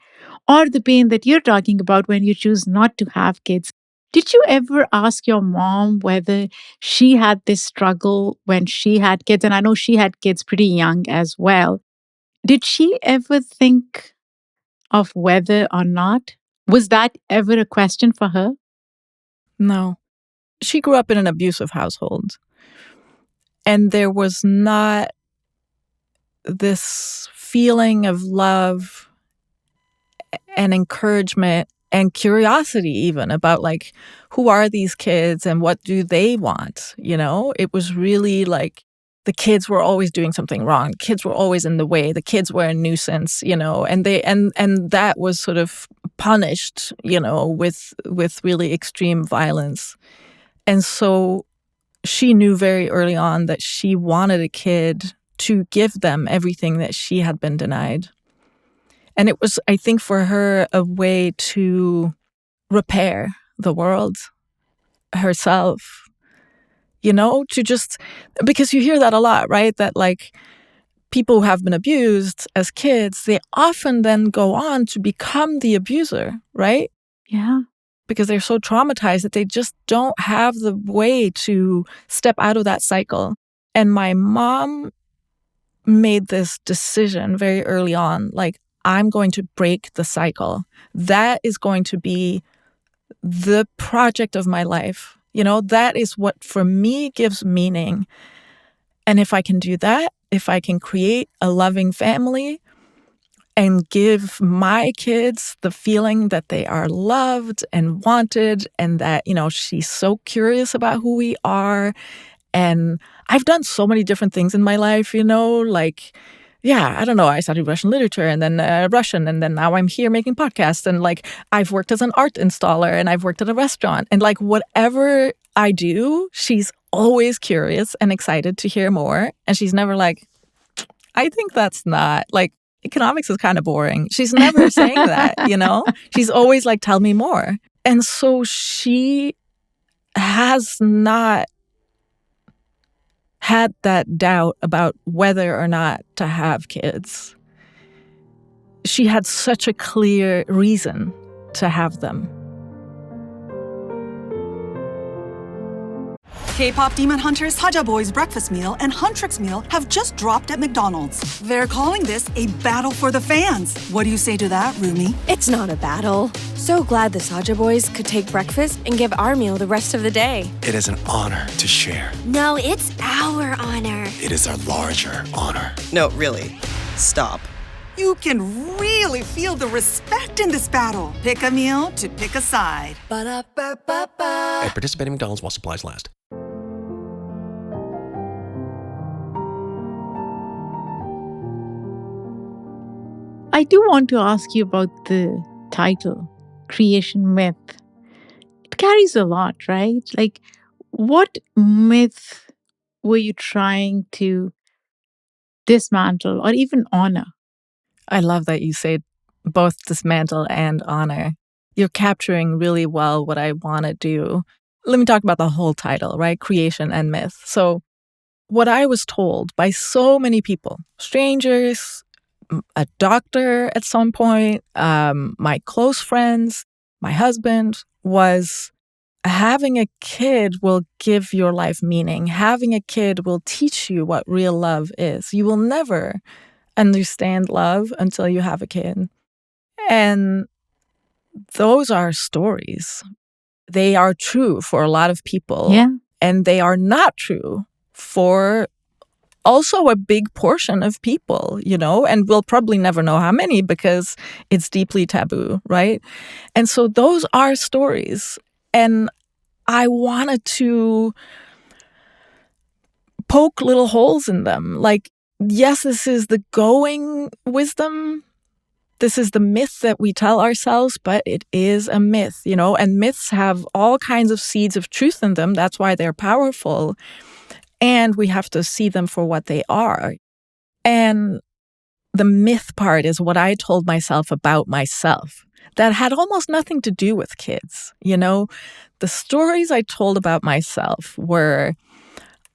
or the pain that you're talking about when you choose not to have kids. Did you ever ask your mom whether she had this struggle when she had kids? And I know she had kids pretty young as well. Did she ever think of whether or not? Was that ever a question for her? No. She grew up in an abusive household. And there was not this feeling of love and encouragement and curiosity even about like, who are these kids and what do they want? You know, it was really like the kids were always doing something wrong. The kids were always in the way. The kids were a nuisance, you know, and that was sort of punished, you know, with really extreme violence. And so she knew very early on that she wanted a kid to give them everything that she had been denied. And it was, I think, for her, a way to repair the world, herself, you know, to just, because you hear that a lot, right? That like people who have been abused as kids, they often then go on to become the abuser, right? Yeah. Because they're so traumatized that they just don't have the way to step out of that cycle. And my mom made this decision very early on, like, I'm going to break the cycle. That is going to be the project of my life. You know, that is what for me gives meaning. And if I can do that, if I can create a loving family and give my kids the feeling that they are loved and wanted and that, you know, she's so curious about who we are. And I've done so many different things in my life, you know, like, yeah, I don't know. I studied Russian literature and then Russian, and then now I'm here making podcasts. And like, I've worked as an art installer and I've worked at a restaurant. And like, whatever I do, she's always curious and excited to hear more. And she's never like, I think that's not like, economics is kind of boring. She's never saying that, you know? She's always like, tell me more. And so she has not had that doubt about whether or not to have kids. She had such a clear reason to have them. K-pop Demon Hunters Saadia Boys breakfast meal and Huntrix meal have just dropped at McDonald's. They're calling this a battle for the fans. What do you say to that, Rumi? It's not a battle. So glad the Saadia Boys could take breakfast and give our meal the rest of the day. It is an honor to share. No, it's our honor. It is our larger honor. No, really. Stop. You can really feel the respect in this battle. Pick a meal to pick a side. Ba-da-ba-ba-ba. At participating McDonald's while supplies last. I do want to ask you about the title, Creation Myth. It carries a lot, right? Like, what myth were you trying to dismantle or even honor? I love that you say both dismantle and honor. You're capturing really well what I want to do. Let me talk about the whole title, right? Creation and myth. So what I was told by so many people, strangers, a doctor at some point, my close friends, my husband, was having a kid will give your life meaning. Having a kid will teach you what real love is. You will never understand love until you have a kid. And those are stories. They are true for a lot of people. Yeah. And they are not true for also a big portion of people, and we'll probably never know how many because it's deeply taboo, right? And so those are stories. And I wanted to poke little holes in them. Like, yes, this is the going wisdom. This is the myth that we tell ourselves, but it is a myth, and myths have all kinds of seeds of truth in them. That's why they're powerful. And we have to see them for what they are. And the myth part is what I told myself about myself that had almost nothing to do with kids. The stories I told about myself were,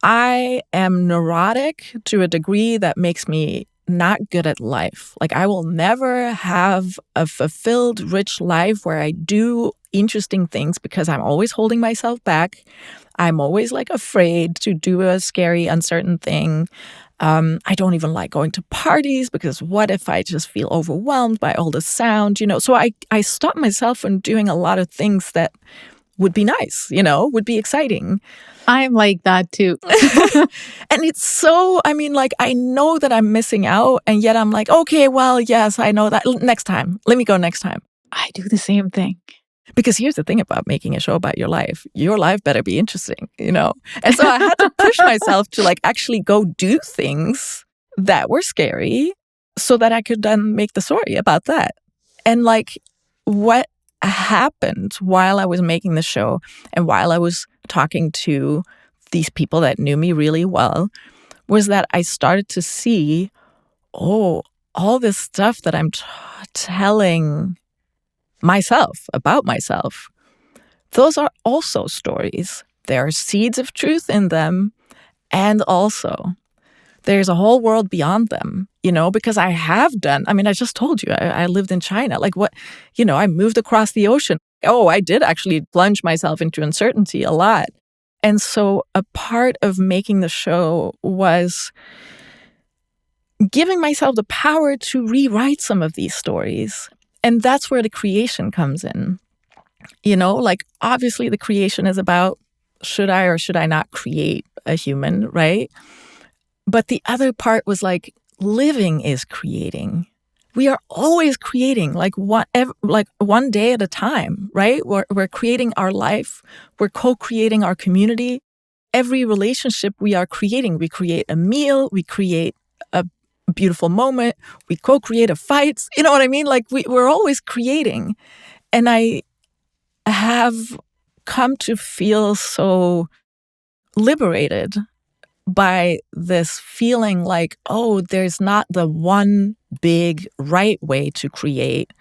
I am neurotic to a degree that makes me not good at life. Like, I will never have a fulfilled, rich life where I do interesting things because I'm always holding myself back. I'm always afraid to do a scary, uncertain thing. I don't even like going to parties because what if I just feel overwhelmed by all the sound, So I stopped myself from doing a lot of things that would be nice, would be exciting. I'm like that too. And it's so, I know that I'm missing out, and yet I'm like, okay, well, yes, I know that. Next time. Let me go next time. I do the same thing. Because here's the thing about making a show about your life. Your life better be interesting, And so I had to push myself to actually go do things that were scary so that I could then make the story about that. And what happened while I was making the show and while I was talking to these people that knew me really well was that I started to see, all this stuff that I'm telling myself about myself. Those are also stories. There are seeds of truth in them, and also there's a whole world beyond them, because I have done, I just told you, I lived in China. I moved across the ocean. Oh, I did actually plunge myself into uncertainty a lot. And so a part of making the show was giving myself the power to rewrite some of these stories. And that's where the creation comes in. Obviously the creation is about, should I or should I not create a human, right? But the other part was living is creating. We are always creating, one day at a time, right? We're creating our life. We're co-creating our community. Every relationship we are creating. We create a meal. We create a beautiful moment. We co-create a fight. You know what I mean? We're always creating. And I have come to feel so liberated by this feeling there's not the one big right way to create.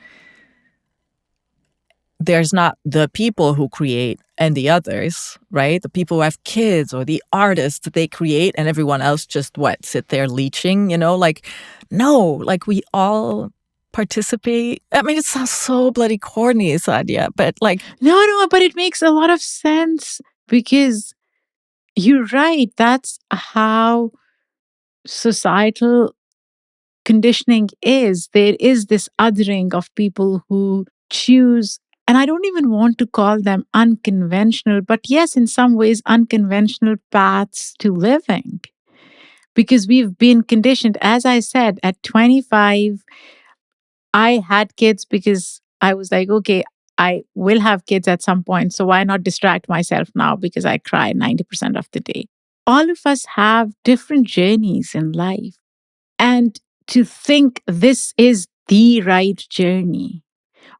There's not the people who create and the others, right? The people who have kids or the artists, they create and everyone else just sit there leeching, no, we all participate. It sounds so bloody corny, Saadia, but No, but it makes a lot of sense because you're right. That's how societal conditioning is. There is this othering of people who choose, and I don't even want to call them unconventional, but yes, in some ways, unconventional paths to living. Because we've been conditioned, as I said, at 25, I had kids because I was like, okay, I will have kids at some point. So why not distract myself now because I cry 90% of the day? All of us have different journeys in life. And to think this is the right journey,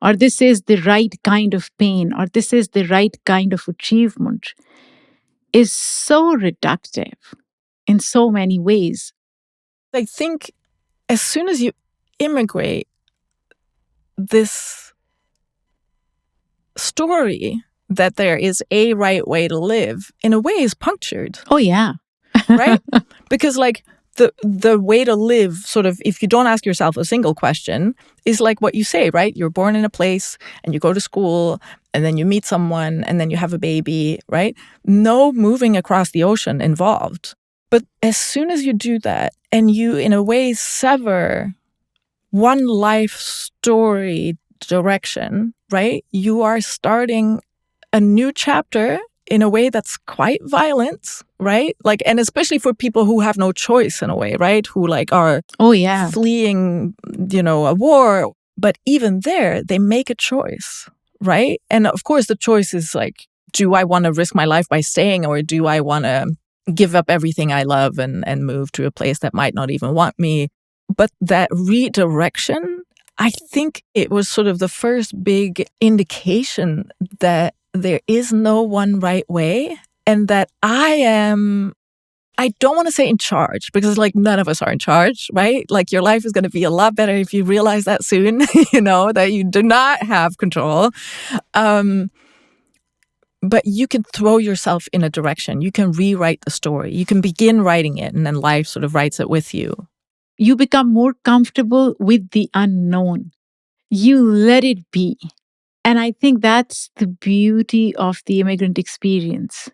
or this is the right kind of pain, or this is the right kind of achievement is so reductive. in so many ways. I think as soon as you immigrate, this story that there is a right way to live, in a way, is punctured. Oh, yeah. Right? Because like the way to live, sort of, if you don't ask yourself a single question, is like what you say, right? You're born in a place and you go to school and then you meet someone and then you have a baby, right? No moving across the ocean involved. But as soon as you do that and you, in a way, sever one life story direction, right? You are starting a new chapter in a way that's quite violent, right? Like, and especially for people who have no choice in a way, right? Who like are fleeing, a war. But even there, they make a choice, right? And of course, the choice is like, do I want to risk my life by staying, or do I want to give up everything I love and move to a place that might not even want me? But that redirection, I think it was sort of the first big indication that there is no one right way, and that I don't want to say in charge, because like none of us are in charge, right? Like your life is going to be a lot better if you realize that soon, that you do not have control. But you can throw yourself in a direction. You can rewrite the story. You can begin writing it, and then life sort of writes it with you. You become more comfortable with the unknown. You let it be. And I think that's the beauty of the immigrant experience,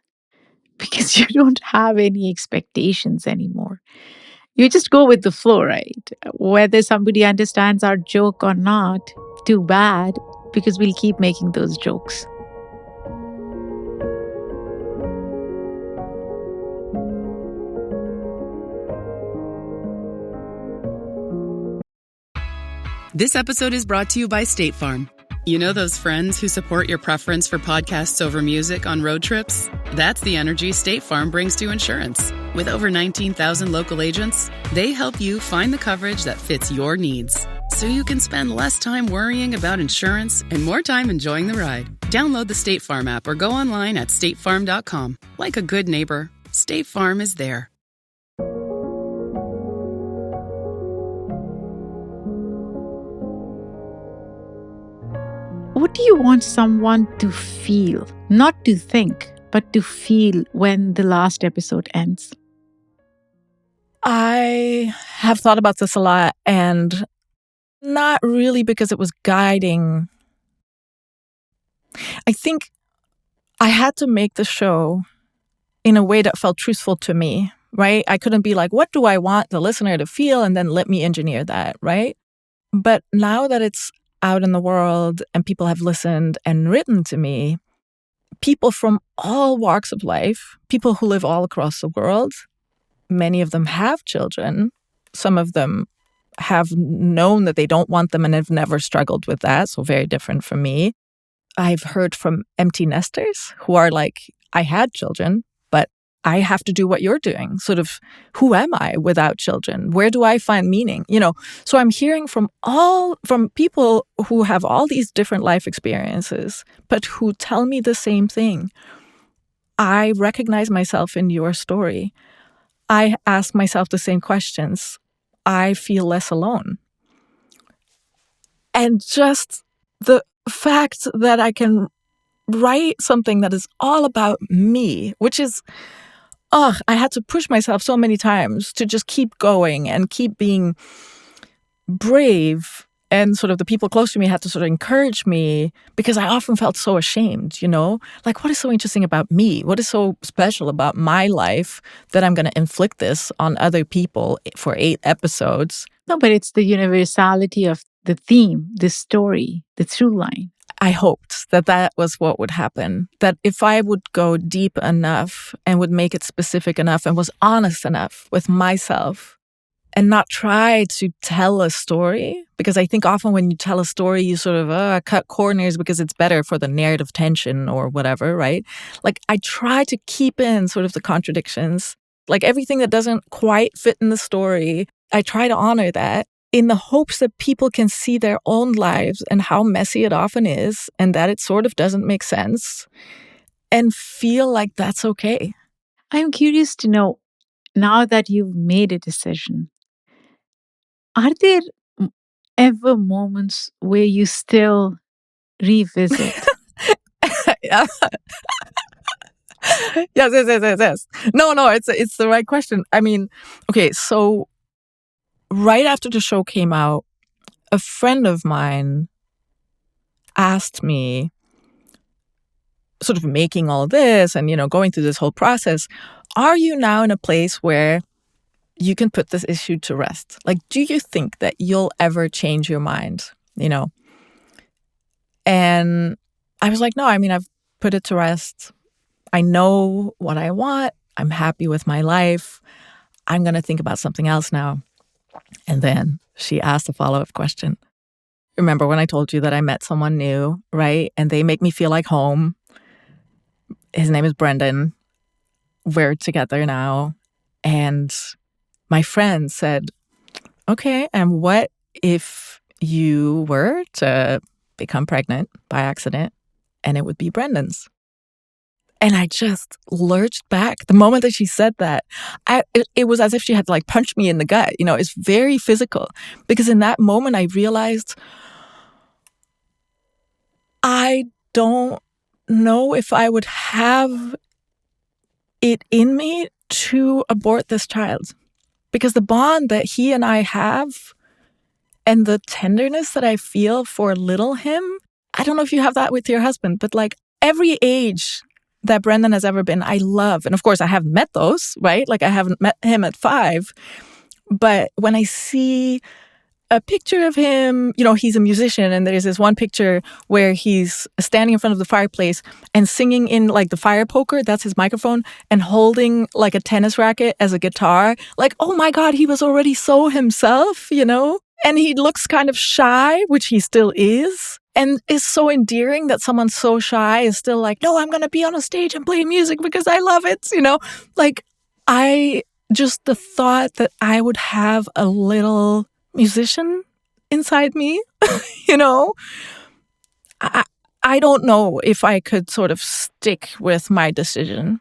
because you don't have any expectations anymore. You just go with the flow, right? Whether somebody understands our joke or not, too bad, because we'll keep making those jokes. This episode is brought to you by State Farm. You know those friends who support your preference for podcasts over music on road trips? That's the energy State Farm brings to insurance. With over 19,000 local agents, they help you find the coverage that fits your needs, so you can spend less time worrying about insurance and more time enjoying the ride. Download the State Farm app or go online at statefarm.com. Like a good neighbor, State Farm is there. What do you want someone to feel? Not to think, but to feel when the last episode ends? I have thought about this a lot, and not really because it was guiding. I think I had to make the show in a way that felt truthful to me, right? I couldn't be like, what do I want the listener to feel? And then let me engineer that, right? But now that it's out in the world and people have listened and written to me, people from all walks of life, people who live all across the world, many of them have children. Some of them have known that they don't want them and have never struggled with that, so very different from me. I've heard from empty nesters who are like, I had children, but I have to do what you're doing. Sort of, who am I without children? Where do I find meaning? So I'm hearing from people who have all these different life experiences, but who tell me the same thing. I recognize myself in your story. I ask myself the same questions. I feel less alone. And just the fact that I can write something that is all about me, which is, I had to push myself so many times to just keep going and keep being brave. And sort of the people close to me had to sort of encourage me, because I often felt so ashamed, Like, what is so interesting about me? What is so special about my life that I'm going to inflict this on other people for 8 episodes? No, but it's the universality of the theme, the story, the through line. I hoped that was what would happen. That if I would go deep enough and would make it specific enough and was honest enough with myself and not try to tell a story, because I think often when you tell a story, you sort of cut corners because it's better for the narrative tension or whatever, right? Like, I try to keep in sort of the contradictions, like everything that doesn't quite fit in the story. I try to honor that in the hopes that people can see their own lives and how messy it often is, and that it sort of doesn't make sense, and feel like that's okay. I'm curious to know, now that you've made a decision, are there ever moments where you still revisit? Yes. Yes. No, it's the right question. I mean, okay, so right after the show came out, a friend of mine asked me, sort of making all this and, going through this whole process, are you now in a place where you can put this issue to rest? Like, do you think that you'll ever change your mind? And I was like, no, I mean, I've put it to rest. I know what I want. I'm happy with my life. I'm going to think about something else now. And then she asked a follow-up question. Remember when I told you that I met someone new, right? And they make me feel like home. His name is Brendan. We're together now. And my friend said, okay, and what if you were to become pregnant by accident and it would be Brendan's? And I just lurched back. The moment that she said that, it was as if she had like punched me in the gut. It's very physical. Because in that moment, I realized I don't know if I would have it in me to abort this child. Because the bond that he and I have and the tenderness that I feel for little him, I don't know if you have that with your husband, but like every age that Brendan has ever been, I love. And of course, I haven't met those, right? Like I haven't met him at 5. But when I see a picture of him, he's a musician, and there's this one picture where he's standing in front of the fireplace and singing in like the fire poker, that's his microphone, and holding like a tennis racket as a guitar. Like, oh my God, he was already so himself, And he looks kind of shy, which he still is. And it's so endearing that someone so shy is still like, no, I'm going to be on a stage and play music because I love it, Like, the thought that I would have a little musician inside me, I don't know if I could sort of stick with my decision.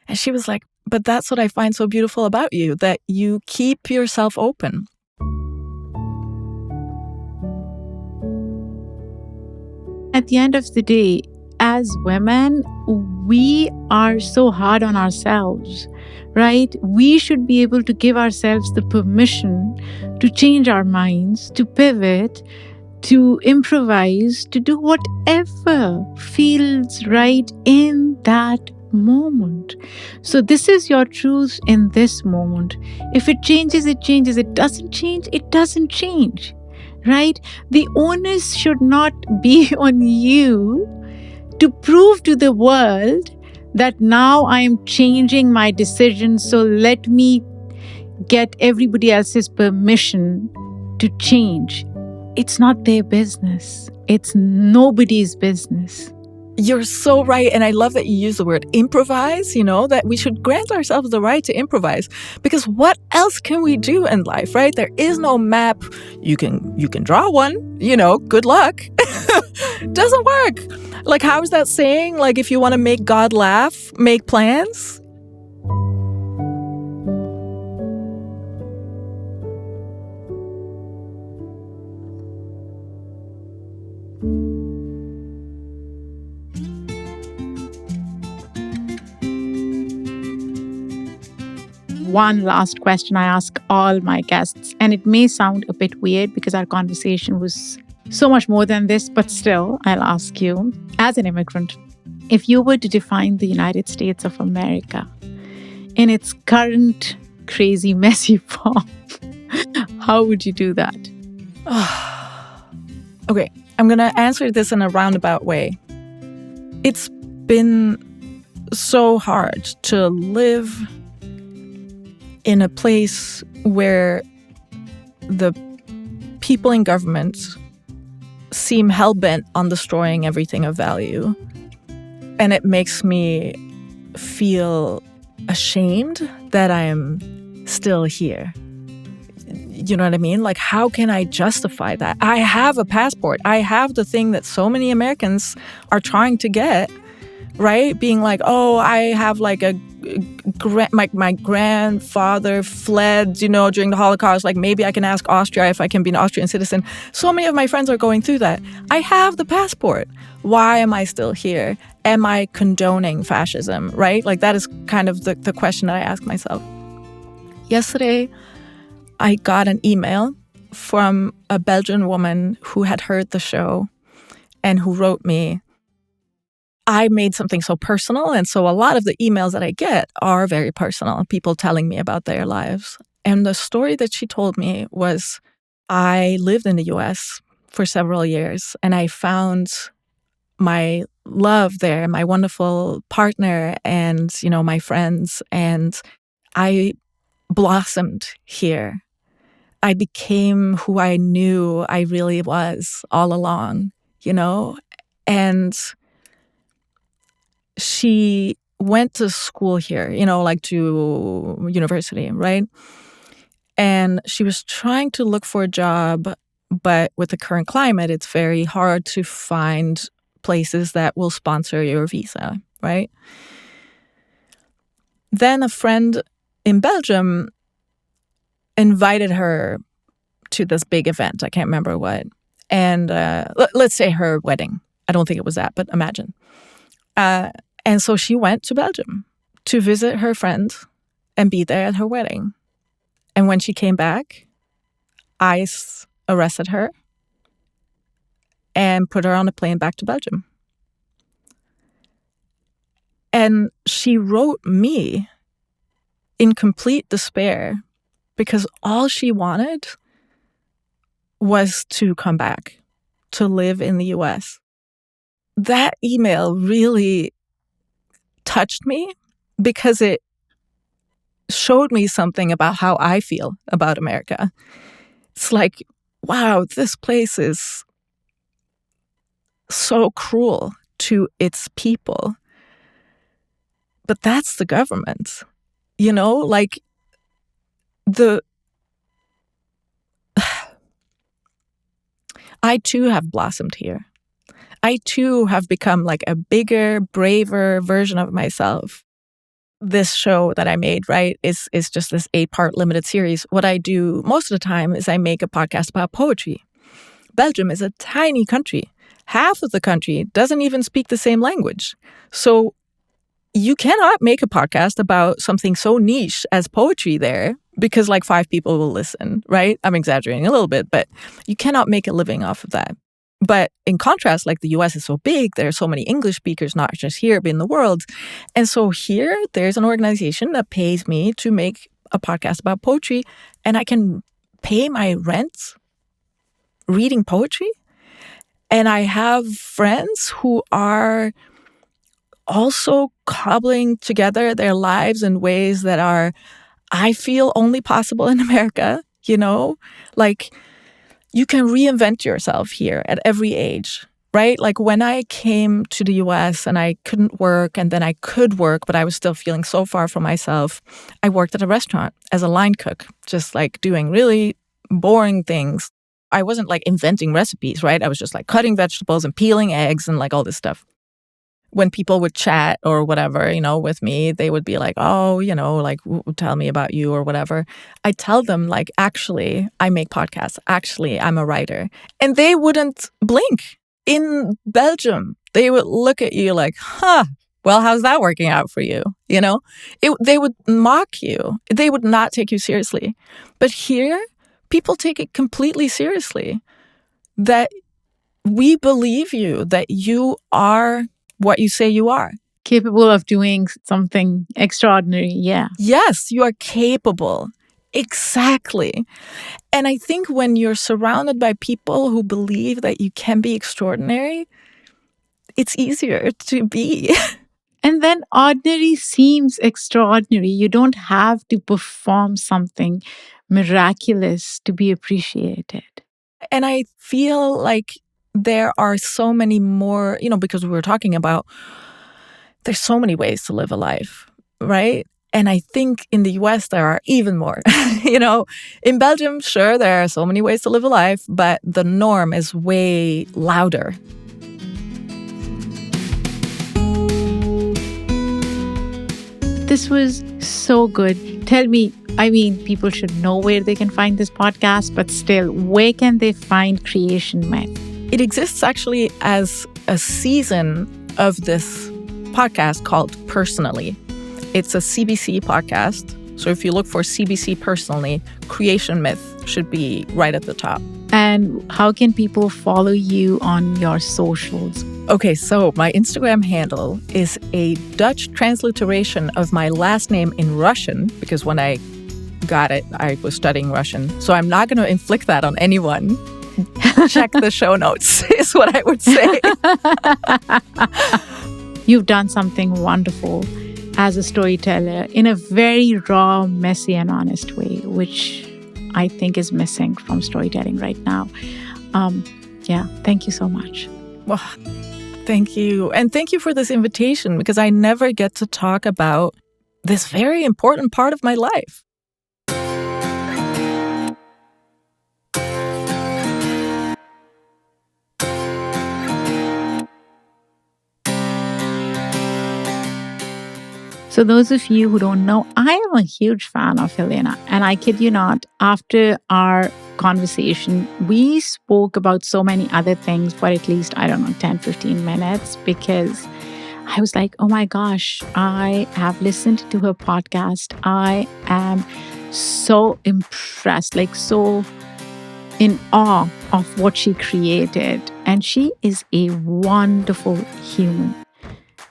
And she was like, but that's what I find so beautiful about you, that you keep yourself open. At the end of the day, as women, we are so hard on ourselves, right? We should be able to give ourselves the permission to change our minds, to pivot, to improvise, to do whatever feels right in that moment. So this is your truth in this moment. If it changes, it changes. It doesn't change, it doesn't change. Right? The onus should not be on you to prove to the world that now I am changing my decision, so let me get everybody else's permission to change. It's not their business. It's nobody's business. You're so right. And I love that you use the word improvise, that we should grant ourselves the right to improvise. Because what else can we do in life, right? There is no map. You can draw one, good luck. Doesn't work. Like, how is that saying? Like, if you want to make God laugh, make plans. One last question I ask all my guests, and it may sound a bit weird because our conversation was so much more than this, but still, I'll ask you, as an immigrant, if you were to define the United States of America in its current crazy, messy form, how would you do that? Okay, I'm going to answer this in a roundabout way. It's been so hard to live in a place where the people in government seem hell-bent on destroying everything of value. And it makes me feel ashamed that I'm still here. You know what I mean? Like, how can I justify that? I have a passport. I have the thing that so many Americans are trying to get, right? Being like, oh, I have like a my grandfather fled, during the Holocaust. Like, maybe I can ask Austria if I can be an Austrian citizen. So many of my friends are going through that. I have the passport. Why am I still here? Am I condoning fascism, right? Like, that is kind of the question that I ask myself. Yesterday, I got an email from a Belgian woman who had heard the show and who wrote me, I made something so personal. And so a lot of the emails that I get are very personal, people telling me about their lives. And the story that she told me was, I lived in the US for several years and I found my love there, my wonderful partner and, my friends. And I blossomed here. I became who I knew I really was all along, and she went to school here, like to university, right? And she was trying to look for a job, but with the current climate, it's very hard to find places that will sponsor your visa, right? Then a friend in Belgium invited her to this big event. I can't remember what. And let's say her wedding. I don't think it was that, but imagine. And so she went to Belgium to visit her friend and be there at her wedding. And when she came back, ICE arrested her and put her on a plane back to Belgium. And she wrote me in complete despair because all she wanted was to come back, to live in the US. That email really touched me because it showed me something about how I feel about America. It's like, wow, this place is so cruel to its people. But that's the government, like I too have blossomed here. I too have become like a bigger, braver version of myself. This show that I made, right, is just this 8-part limited series. What I do most of the time is I make a podcast about poetry. Belgium is a tiny country. Half of the country doesn't even speak the same language. So you cannot make a podcast about something so niche as poetry there because like 5 people will listen, right? I'm exaggerating a little bit, but you cannot make a living off of that. But in contrast, like the US is so big, there are so many English speakers, not just here, but in the world. And so here, there's an organization that pays me to make a podcast about poetry, and I can pay my rent reading poetry. And I have friends who are also cobbling together their lives in ways that are, I feel, only possible in America, like you can reinvent yourself here at every age, right? Like when I came to the US and I couldn't work and then I could work, but I was still feeling so far from myself, I worked at a restaurant as a line cook, just like doing really boring things. I wasn't like inventing recipes, right? I was just like cutting vegetables and peeling eggs and like all this stuff. When people would chat or whatever, with me, they would be like, oh, like, tell me about you or whatever. I tell them like, actually, I make podcasts. Actually, I'm a writer. And they wouldn't blink. In Belgium, they would look at you like, well, how's that working out for you? They would mock you. They would not take you seriously. But here, people take it completely seriously. That we believe you, that you are what you say you are. Capable of doing something extraordinary, yeah. Yes, you are capable. Exactly. And I think when you're surrounded by people who believe that you can be extraordinary, it's easier to be. And then ordinary seems extraordinary. You don't have to perform something miraculous to be appreciated. And I feel like there are so many more, because we were talking about, there's so many ways to live a life, right? And I think in the US, there are even more. In Belgium, sure, there are so many ways to live a life, but the norm is way louder. This was so good. Tell me, I mean, people should know where they can find this podcast, but still, where can they find Creation Myth? It exists actually as a season of this podcast called Personally. It's a CBC podcast. So if you look for CBC Personally, Creation Myth should be right at the top. And how can people follow you on your socials? Okay, so my Instagram handle is a Dutch transliteration of my last name in Russian, because when I got it, I was studying Russian. So I'm not going to inflict that on anyone. Check the show notes, is what I would say. You've done something wonderful as a storyteller in a very raw, messy, and honest way, which I think is missing from storytelling right now. Thank you so much. Well, thank you. And thank you for this invitation, because I never get to talk about this very important part of my life. So those of you who don't know, I am a huge fan of Helena. And I kid you not, after our conversation, we spoke about so many other things for at least, 10, 15 minutes, because I was like, oh my gosh, I have listened to her podcast. I am so impressed, so in awe of what she created. And she is a wonderful human.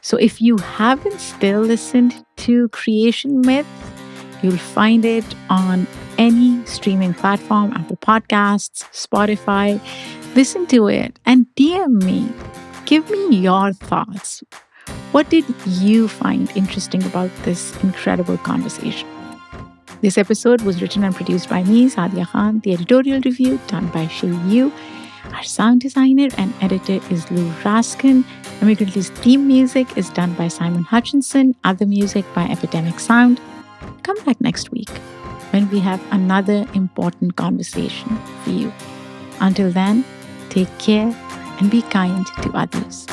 So if you haven't still listened to Creation Myth, you'll find it on any streaming platform, Apple Podcasts, Spotify. Listen to it and DM me. Give me your thoughts. What did you find interesting about this incredible conversation? This episode was written and produced by me, Saadia Khan. The editorial review done by Shay Yu. Our sound designer and editor is Lou Raskin. Immigrantly's theme music is done by Simon Hutchinson. Other music by Epidemic Sound. Come back next week when we have another important conversation for you. Until then, take care and be kind to others.